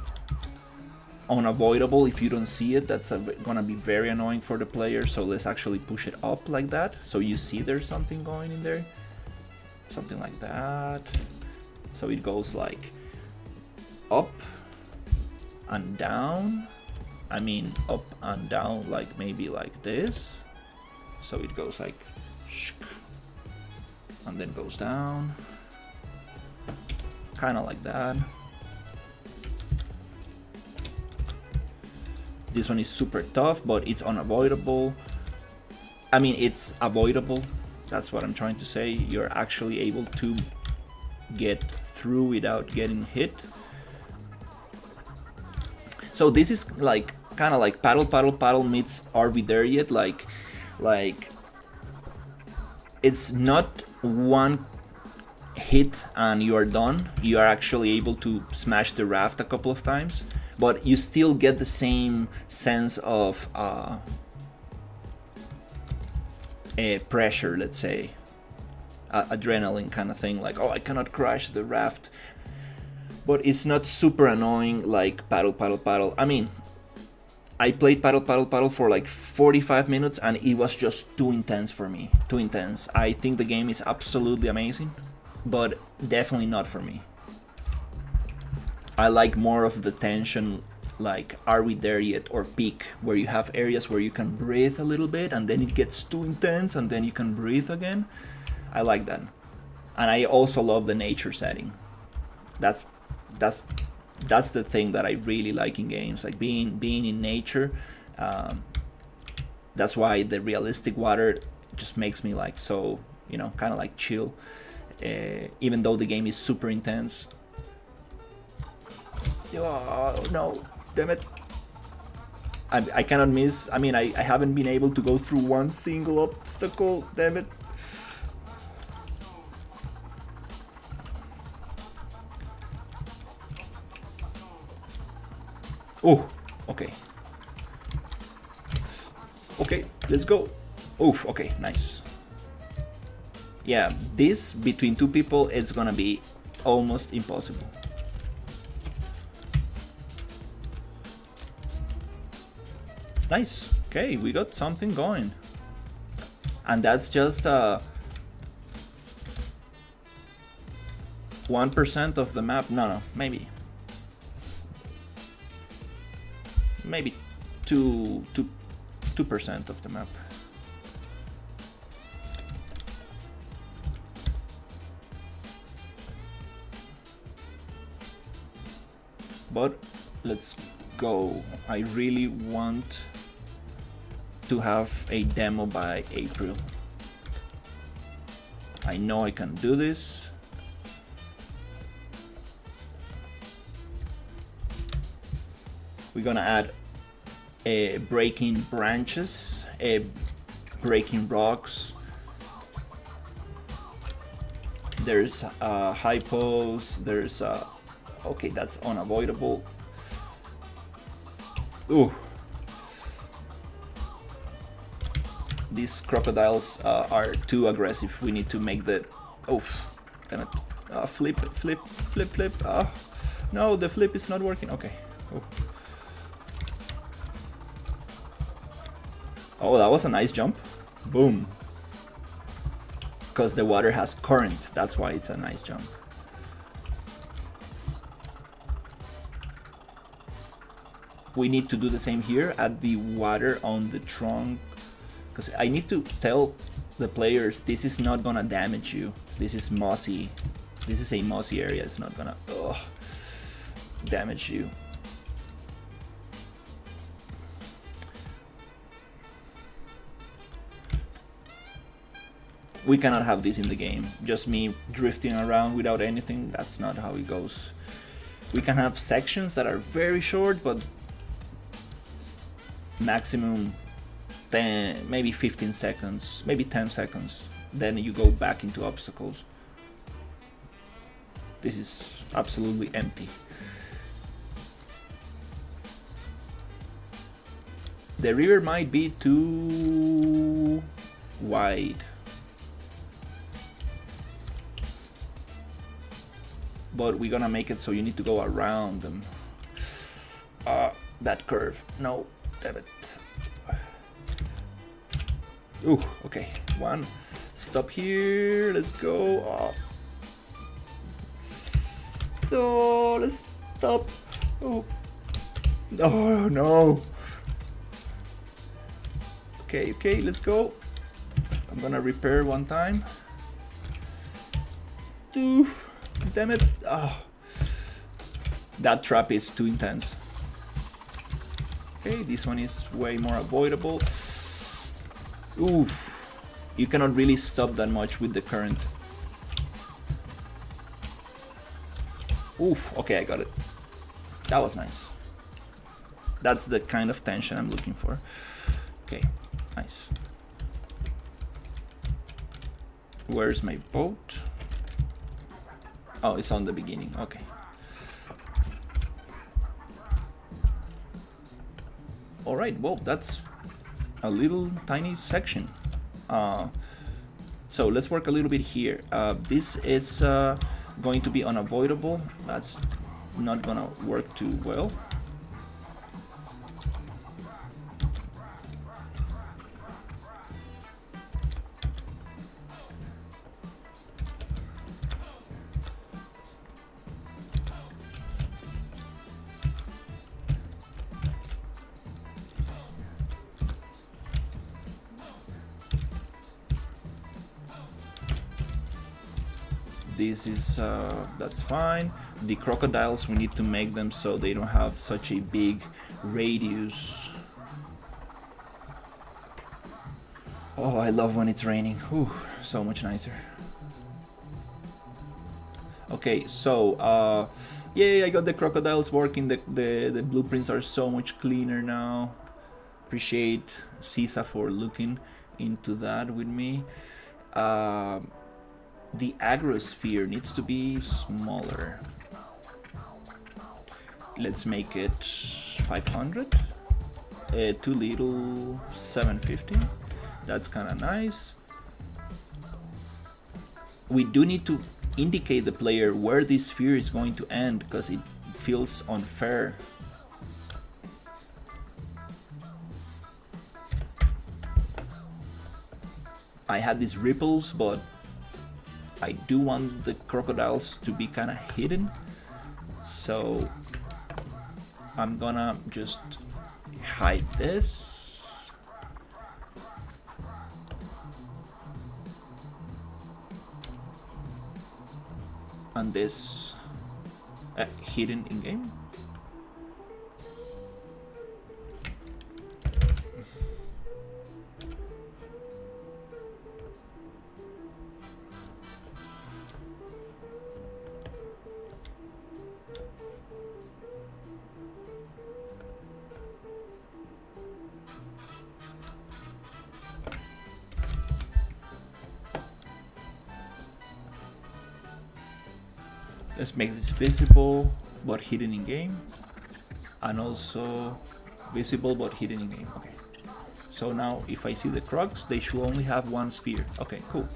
unavoidable if you don't see it. That's gonna be very annoying for the player, so let's actually push it up like that so you see there's something going in there, something like that. So it goes like up and down. I mean up and down, like maybe like this. So it goes like and then goes down, kind of like that. This one is super tough, but it's unavoidable. I mean, it's avoidable. That's what I'm trying to say. You're actually able to get through without getting hit. So this is like kind of like paddle meets Are We There Yet? Like it's not one hit and you are done. You are actually able to smash the raft a couple of times, but you still get the same sense of pressure, let's say, adrenaline kind of thing, like, oh, I cannot crash the raft. But it's not super annoying like paddle. I mean, I played paddle for like 45 minutes and it was just too intense for me, too intense. I think the game is absolutely amazing, but definitely not for me. I like more of the tension, like Are We There Yet or Peak, where you have areas where you can breathe a little bit and then it gets too intense and then you can breathe again. I like that. And I also love the nature setting. That's the thing that I really like in games, like being in nature. That's why the realistic water just makes me like so, you know, kind of like chill, even though the game is super intense. Oh no, damn it. I cannot miss. I mean, I haven't been able to go through one single obstacle, damn it. Oh, okay. Okay, let's go. Oof, okay, nice. Yeah, this between two people is gonna be almost impossible. Nice. Okay, we got something going. And that's just 1% of the map. No, maybe 2% of the map. But let's go. I really want to have a demo by April. I know I can do this. We're gonna add breaking branches, breaking rocks. There's hypos, there's okay, that's unavoidable. Ooh. These crocodiles are too aggressive. We need to make the... Oh, damn it. Flip. No, the flip is not working. Okay. Oh, that was a nice jump. Boom. Because the water has current. That's why it's a nice jump. We need to do the same here. Add the water on the trunk. Because I need to tell the players this is not gonna damage you. This is mossy. This is a mossy area. It's not gonna damage you. We cannot have this in the game. Just me drifting around without anything. That's not how it goes. We can have sections that are very short, but maximum 10, maybe 15 seconds, maybe 10 seconds. Then you go back into obstacles. This is absolutely empty. The river might be too wide. But we're gonna make it so you need to go around them. That curve. No, damn it. Ooh, okay. One. Stop here. Let's go. Oh, let's stop. Oh. Oh, no. Okay, let's go. I'm gonna repair one time. Two. Damn it. Oh. That trap is too intense. Okay, this one is way more avoidable. Ooh. You cannot really stop that much with the current. Oof, okay, I got it. That was nice. That's the kind of tension I'm looking for. Okay, nice. Where's my boat? Oh, it's on the beginning, okay. Alright, well, that's a little tiny section. So let's work a little bit here. This is going to be unavoidable. That's not gonna work too well. This is that's fine. The crocodiles, we need to make them so they don't have such a big radius. Oh, I love when it's raining. Whew, so much nicer. Okay, so yay, I got the crocodiles working. The blueprints are so much cleaner now. Appreciate Sisa for looking into that with me. The agrosphere needs to be smaller. Let's make it 500. Too little, 750. That's kind of nice. We do need to indicate the player where this sphere is going to end because it feels unfair. I had these ripples, but I do want the crocodiles to be kind of hidden, so I'm gonna just hide this. And this hidden in game. Let's make this visible but hidden in game, and also visible but hidden in game. Okay, so now if I see the crocs, they should only have one sphere. Okay, cool.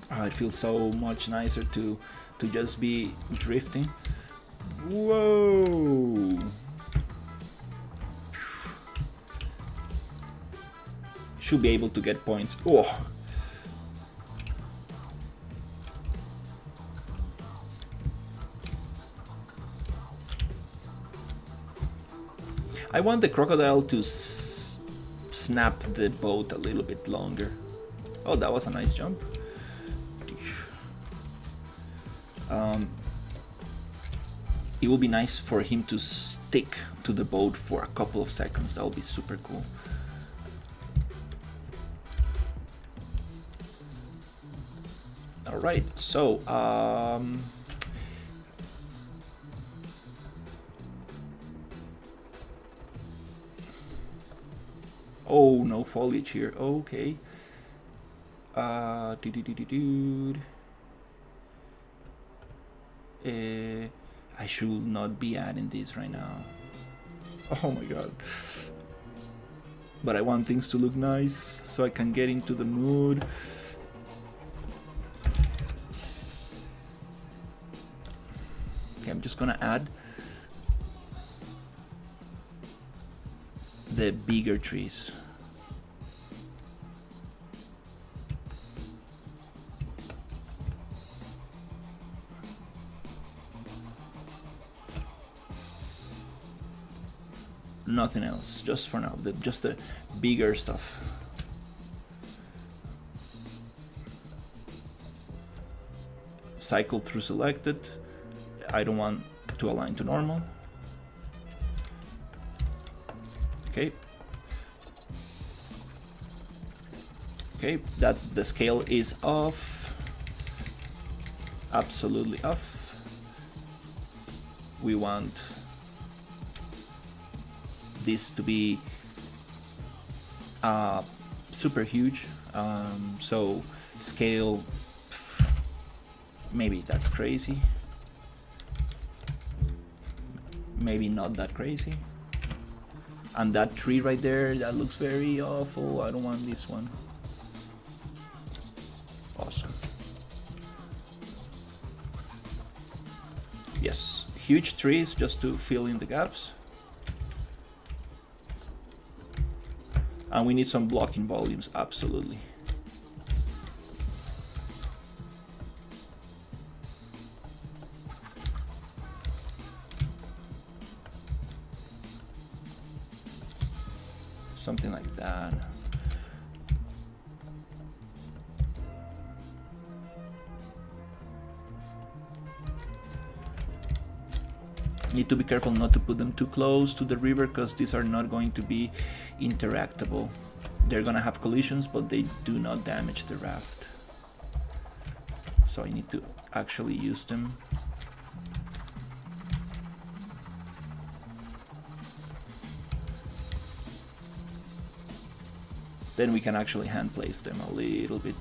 Oh, it feels so much nicer to just be drifting. Whoa! Should be able to get points. Oh! I want the crocodile to snap the boat a little bit longer. Oh, that was a nice jump. It will be nice for him to stick to the boat for a couple of seconds. That will be super cool. Alright, so oh, no foliage here. Okay. I should not be adding this right now. Oh my god. But I want things to look nice so I can get into the mood. Okay, I'm just gonna add the bigger trees. Nothing else, just for now, just the bigger stuff. Cycle through selected. I don't want to align to normal. Okay. Okay, that's the scale is off. Absolutely off. We want this to be super huge. So scale, maybe that's crazy. Maybe not that crazy. And that tree right there, that looks very awful. I don't want this one. Awesome. Yes, huge trees just to fill in the gaps. And we need some blocking volumes, absolutely. Something like that. Need to be careful not to put them too close to the river, because these are not going to be interactable. They're gonna have collisions, but they do not damage the raft. So I need to actually use them. Then we can actually hand place them a little bit.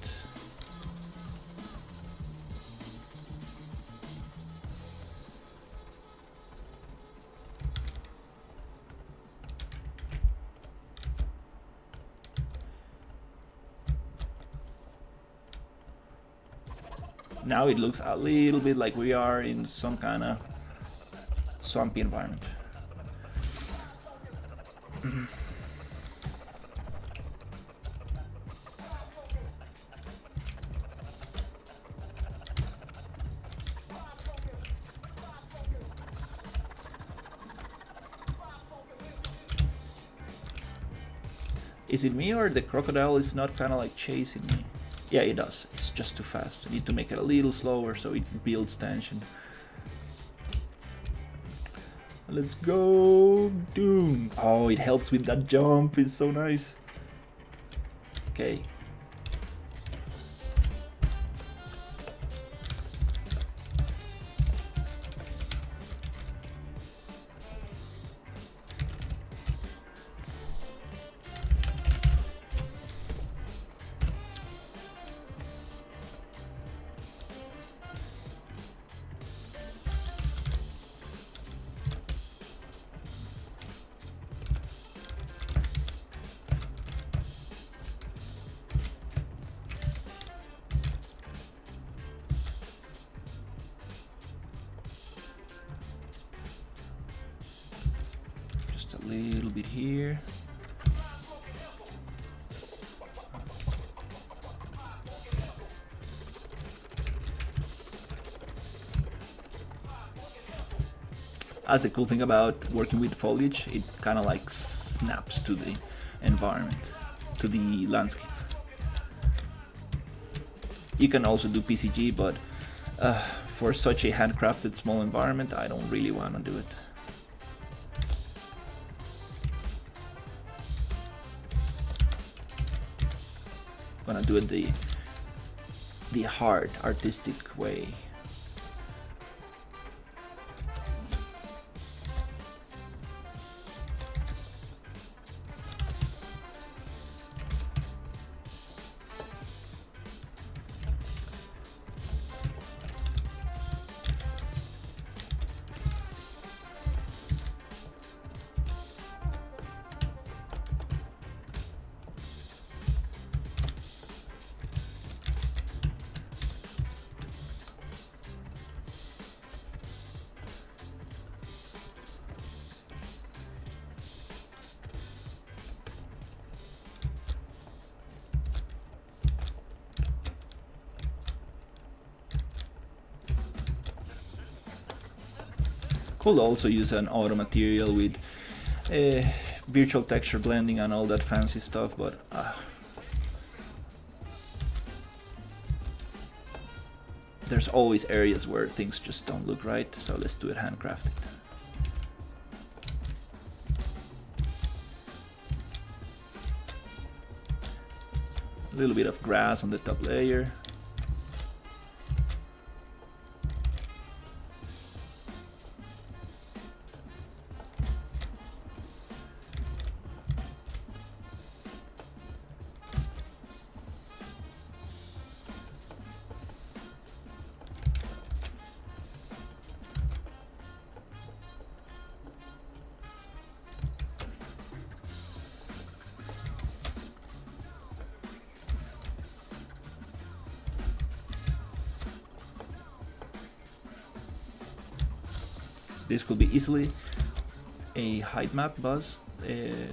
Now it looks a little bit like we are in some kind of swampy environment. Is it me or the crocodile is not kind of like chasing me? Yeah, it does. It's just too fast. I need to make it a little slower so it builds tension. Let's go, Doom. Oh, it helps with that jump. It's so nice. Okay. Just a little bit here. That's the cool thing about working with foliage. It kind of like snaps to the environment, to the landscape. You can also do PCG, but for such a handcrafted small environment, I don't really want to do it. Gonna do it the hard, artistic way. Could also use an auto material with virtual texture blending and all that fancy stuff, but there's always areas where things just don't look right, so let's do it handcrafted. A little bit of grass on the top layer. This could be easily a height map bus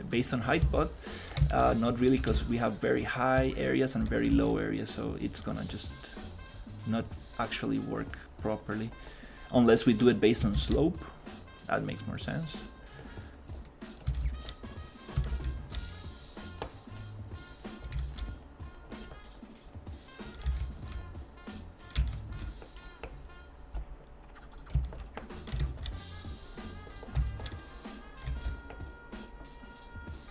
based on height, but not really, because we have very high areas and very low areas, so it's gonna just not actually work properly unless we do it based on slope. That makes more sense.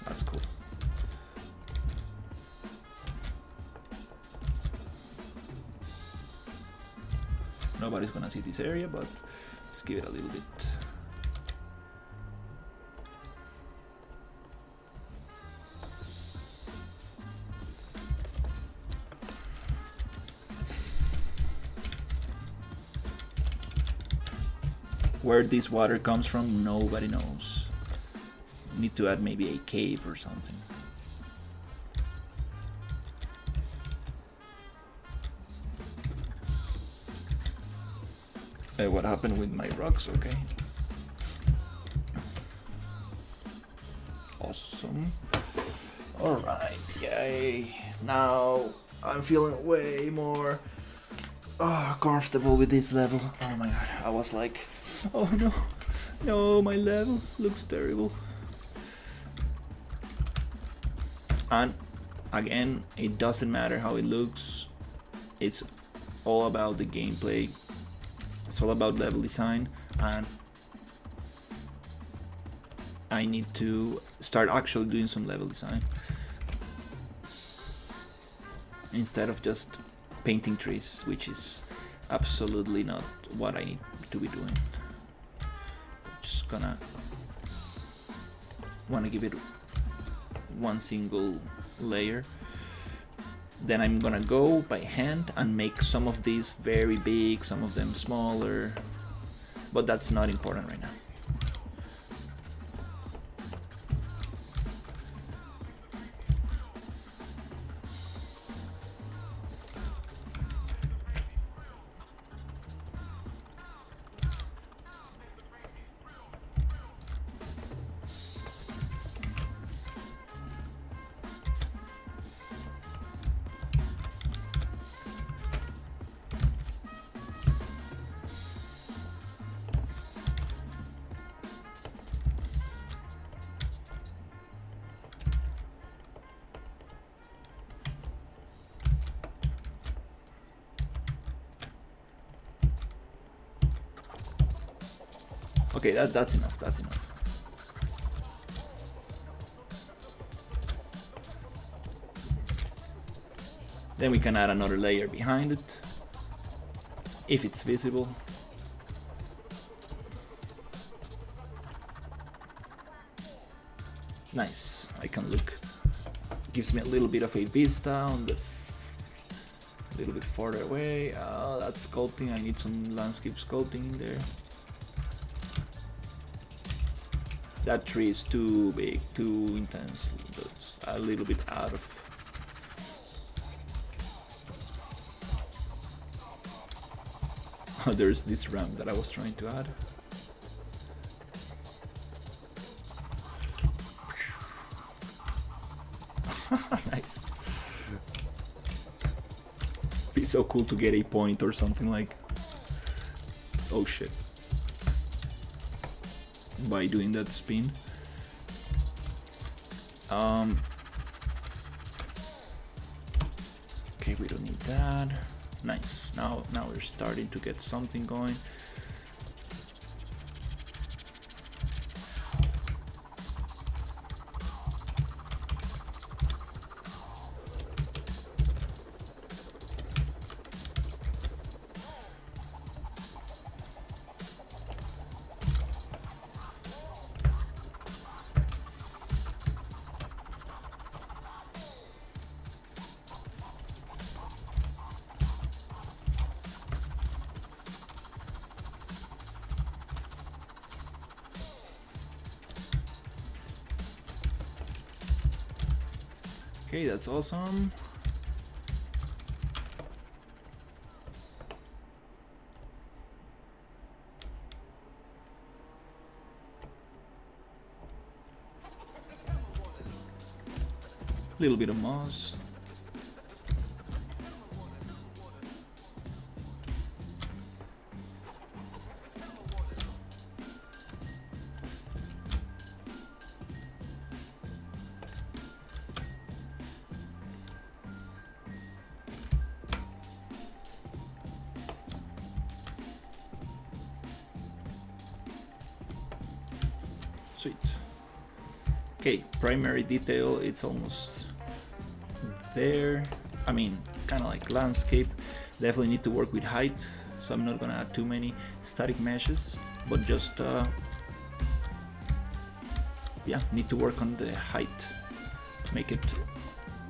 That's cool. Nobody's gonna see this area, but let's give it a little bit. Where this water comes from, nobody knows. Need to add maybe a cave or something. What happened with my rocks? Okay. awesome. Alright, yay. Now I'm feeling way more comfortable with this level. Oh my god, I was like, oh no, no, my level looks terrible. And again, it doesn't matter how it looks, it's all about the gameplay, it's all about level design, and I need to start actually doing some level design instead of just painting trees, which is absolutely not what I need to be doing. Just gonna wanna give it one single layer. Then I'm gonna go by hand and make some of these very big, some of them smaller, but that's not important right now. Okay, that's enough, that's enough. Then we can add another layer behind it, if it's visible. Nice, I can look. Gives me a little bit of a vista on the a little bit farther away. That's sculpting, I need some landscape sculpting in there. That tree is too big, too intense. That's a little bit out of. Oh, there's this ramp that I was trying to add. Nice. Be so cool to get a point or something like. Oh shit. By doing that spin. Okay, we don't need that. Nice. Now we're starting to get something going. Okay, that's awesome. Little bit of moss. Sweet. Okay, primary detail, it's almost there. I mean, kind of like landscape. Definitely need to work with height, so I'm not gonna add too many static meshes, but just yeah, need to work on the height. Make it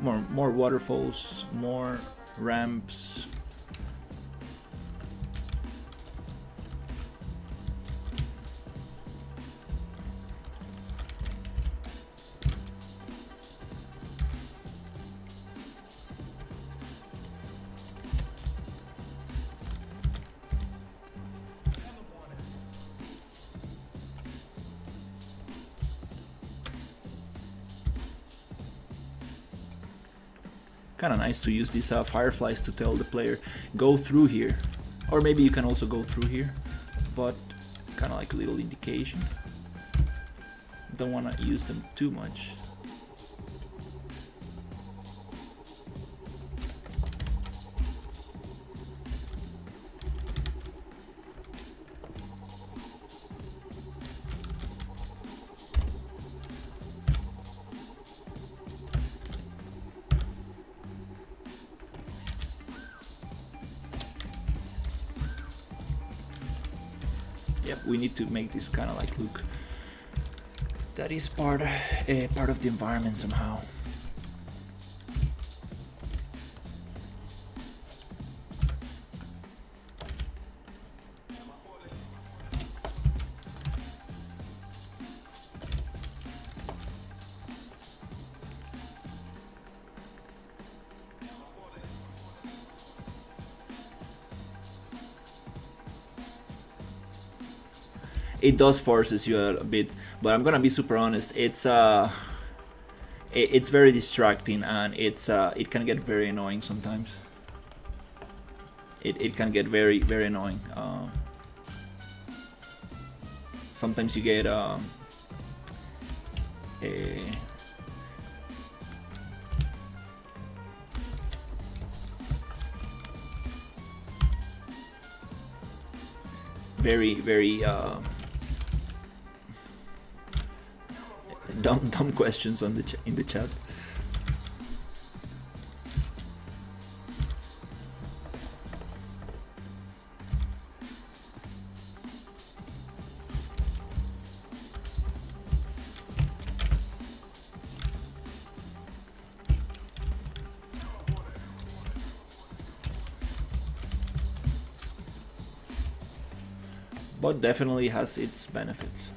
more waterfalls, more ramps. kind of nice to use these fireflies to tell the player, go through here. Or maybe you can also go through here, but kind of like a little indication. Don't want to use them too much. Yep, we need to make this kind of like look that is part of the environment somehow. It does forces you a bit, but I'm gonna be super honest. It's very distracting, and it can get very annoying sometimes. It can get very annoying. Sometimes you get very dumb questions on in the chat. But definitely has its benefits.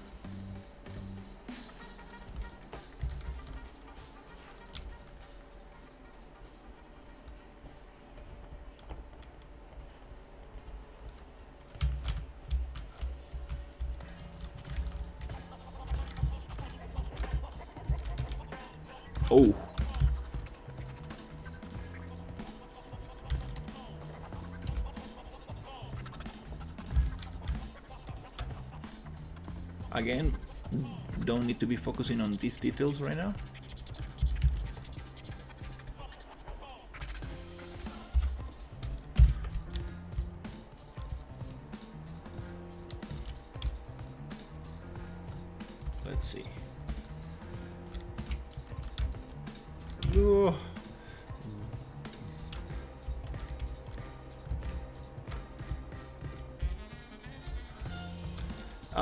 Oh. Again, don't need to be focusing on these details right now. Let's see. Oh.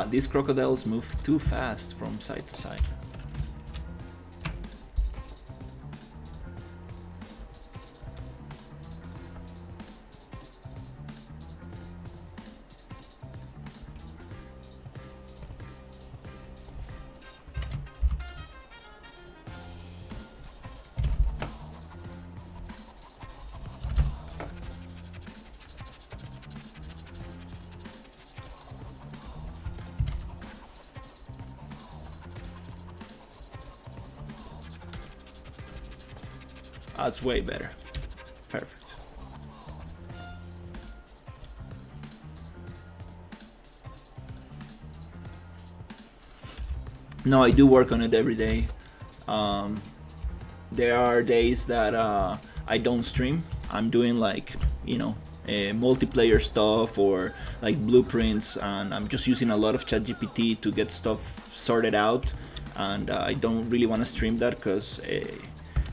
These crocodiles move too fast from side to side. That's way better. Perfect. No, I do work on it every day. There are days that I don't stream. I'm doing like, you know, multiplayer stuff or like blueprints, and I'm just using a lot of ChatGPT to get stuff sorted out, and I don't really want to stream that because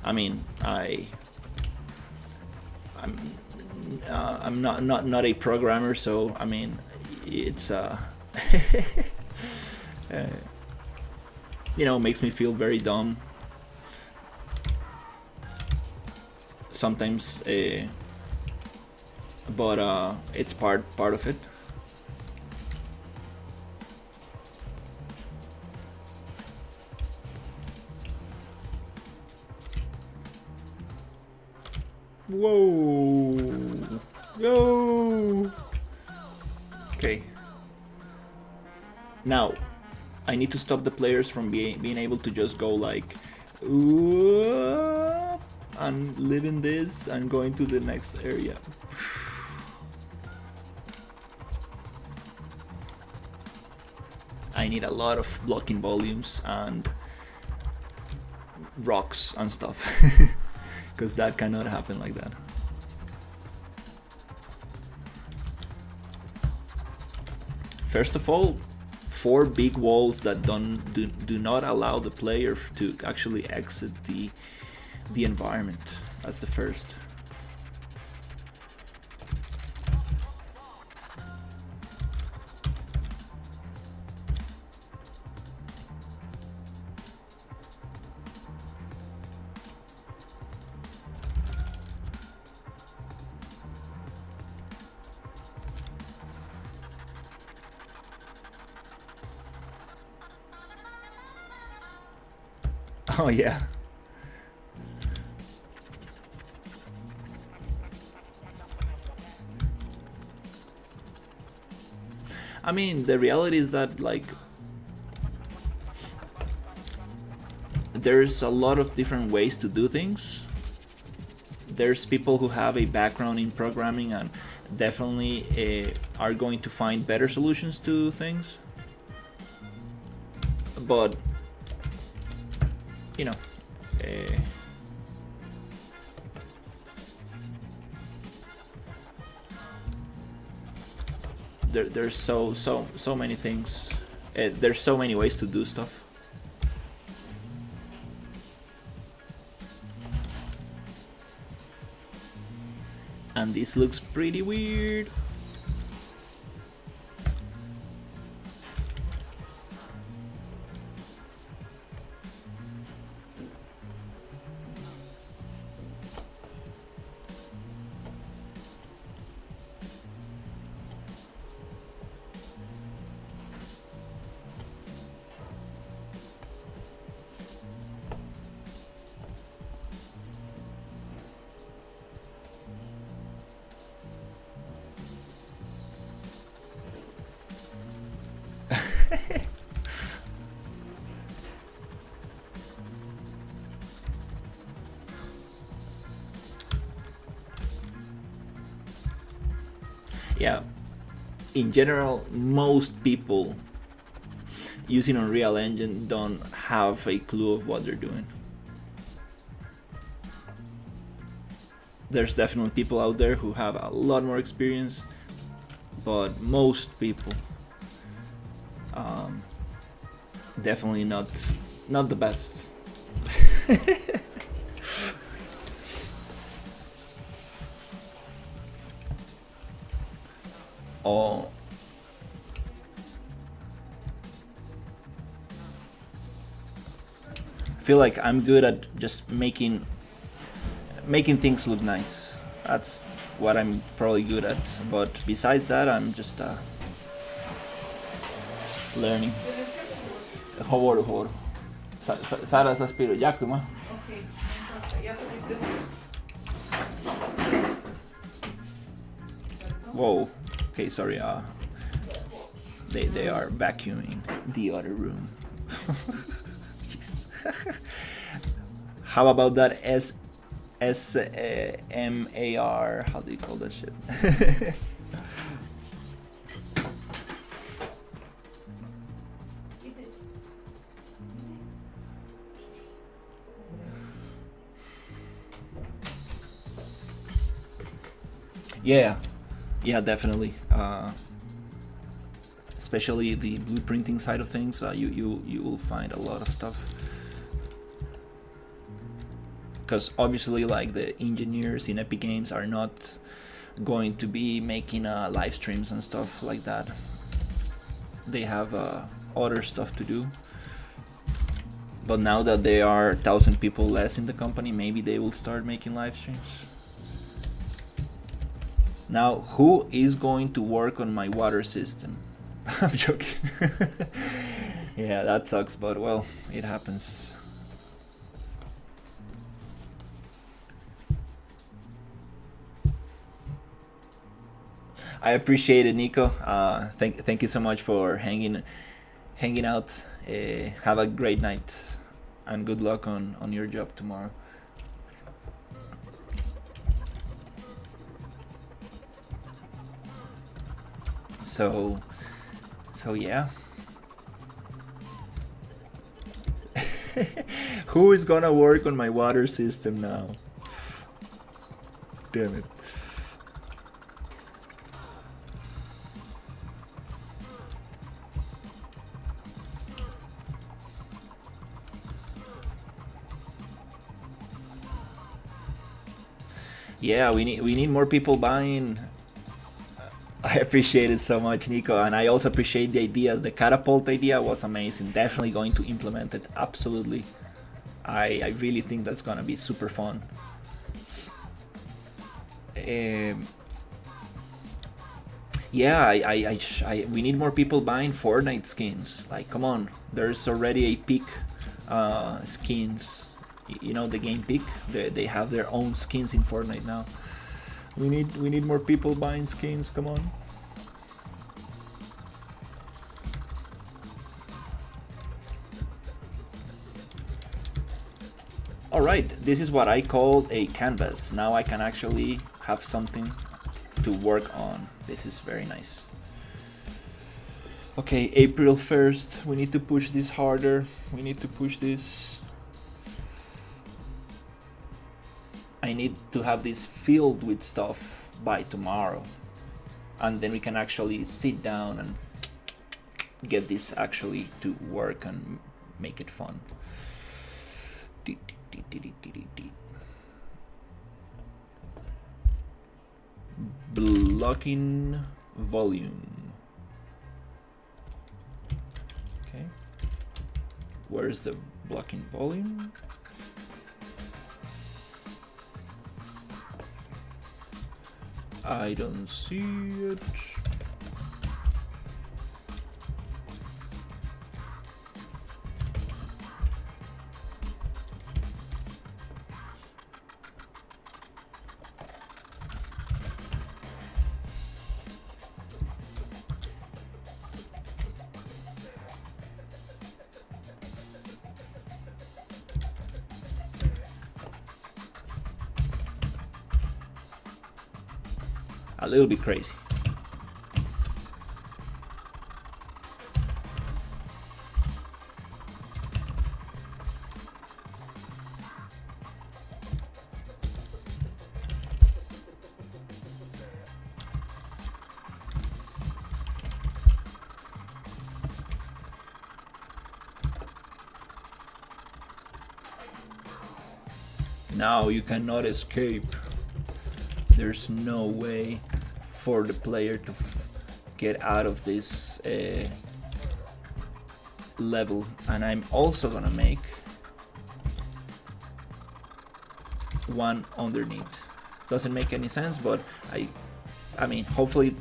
I mean, I'm not a programmer, so I mean, it's you know, makes me feel very dumb sometimes, but it's part of it. Whoa! Yo! Okay. Now, I need to stop the players from being able to just go like, and leaving this and going to the next area. I need a lot of blocking volumes and rocks and stuff, because that cannot happen like that. First of all, 4 big walls that do not allow the player to actually exit the environment. That's the first. Oh yeah. I mean, the reality is that, like, there's a lot of different ways to do things. There's people who have a background in programming and definitely are going to find better solutions to things. But, you know, there's so many things. There's so many ways to do stuff. And this looks pretty weird. Yeah, in general, most people using Unreal Engine don't have a clue of what they're doing. There's definitely people out there who have a lot more experience, but most people definitely not the best. Oh, I feel like I'm good at just making things look nice. That's what I'm probably good at. But besides that, I'm just learning. Говорю. Зараз заспіваю. Дякуємо. Окей, я тобі прийду. Whoa. Okay, sorry. They are vacuuming the other room. Jesus. How about that SMAR? How do you call that shit? Yeah, definitely. Especially the blueprinting side of things, you will find a lot of stuff. Because obviously, like, the engineers in Epic Games are not going to be making live streams and stuff like that. They have other stuff to do. But now that there are 1,000 people less in the company, maybe they will start making live streams. Now, who is going to work on my water system? I'm joking. Yeah, that sucks, but well, it happens. I appreciate it, Nico. Thank you so much for hanging out. Have a great night, and good luck on your job tomorrow. So yeah. Who is gonna work on my water system now? Damn it. Yeah, we need more people buying. I appreciate it so much, Nico, and I also appreciate the ideas. The catapult idea was amazing. Definitely going to implement it. Absolutely. I really think that's gonna be super fun. Yeah, we need more people buying Fortnite skins. Like, come on, there's already a peak skins. You know the game peak. They have their own skins in Fortnite now. We need more people buying skins. Come on. Alright, this is what I called a canvas. Now I can actually have something to work on. This is very nice. Okay, April 1st. We need to push this harder. We need to push this. I need to have this filled with stuff by tomorrow. And then we can actually sit down and get this actually to work and make it fun. Blocking volume. Okay. Where's the blocking volume? I don't see it. A little bit crazy. Now you cannot escape. There's no way for the player to get out of this level. And I'm also gonna make one underneath. Doesn't make any sense, but I mean, hopefully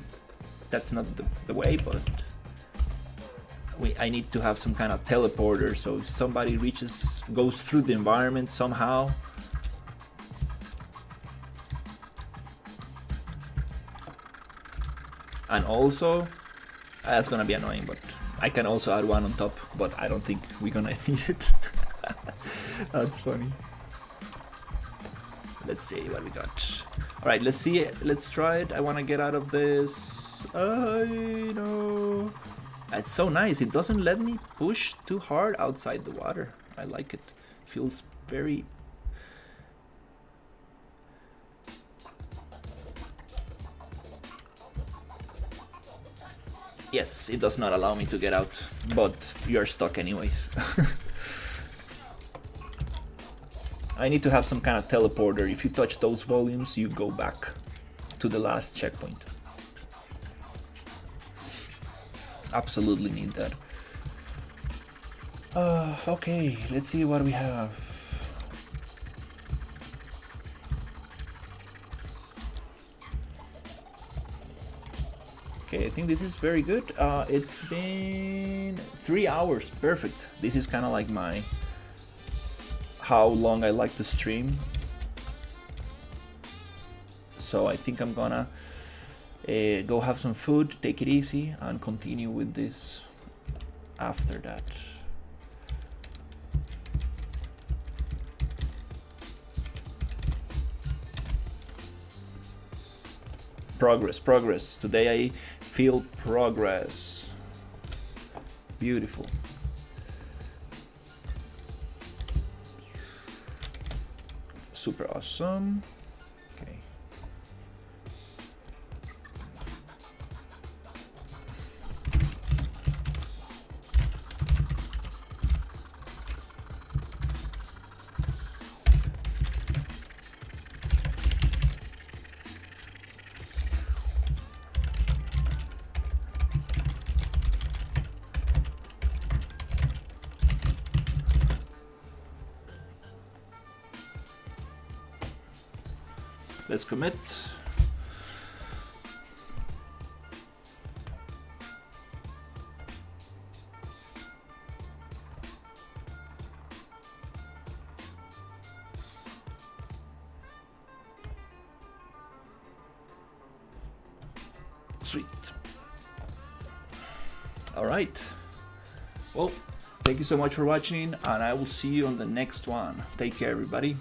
that's not the way, but I need to have some kind of teleporter, so if somebody goes through the environment somehow. And also, that's gonna be annoying, but I can also add one on top, but I don't think we're gonna need it. That's funny. Let's see what we got. Alright, let's see it. Let's try it. I wanna get out of this. I know. It's so nice. It doesn't let me push too hard outside the water. I like it. Feels very... Yes, it does not allow me to get out, but you're stuck anyways. I need to have some kind of teleporter. If you touch those volumes, you go back to the last checkpoint. Absolutely need that. Okay, let's see what we have. Okay, I think this is very good. It's been 3 hours. Perfect. This is kind of like how long I like to stream. So I think I'm gonna go have some food, take it easy, and continue with this after that. Progress. Today I feel progress. Beautiful. Super awesome. Okay. Let's commit. Sweet. All right. Well, thank you so much for watching, and I will see you on the next one. Take care, everybody.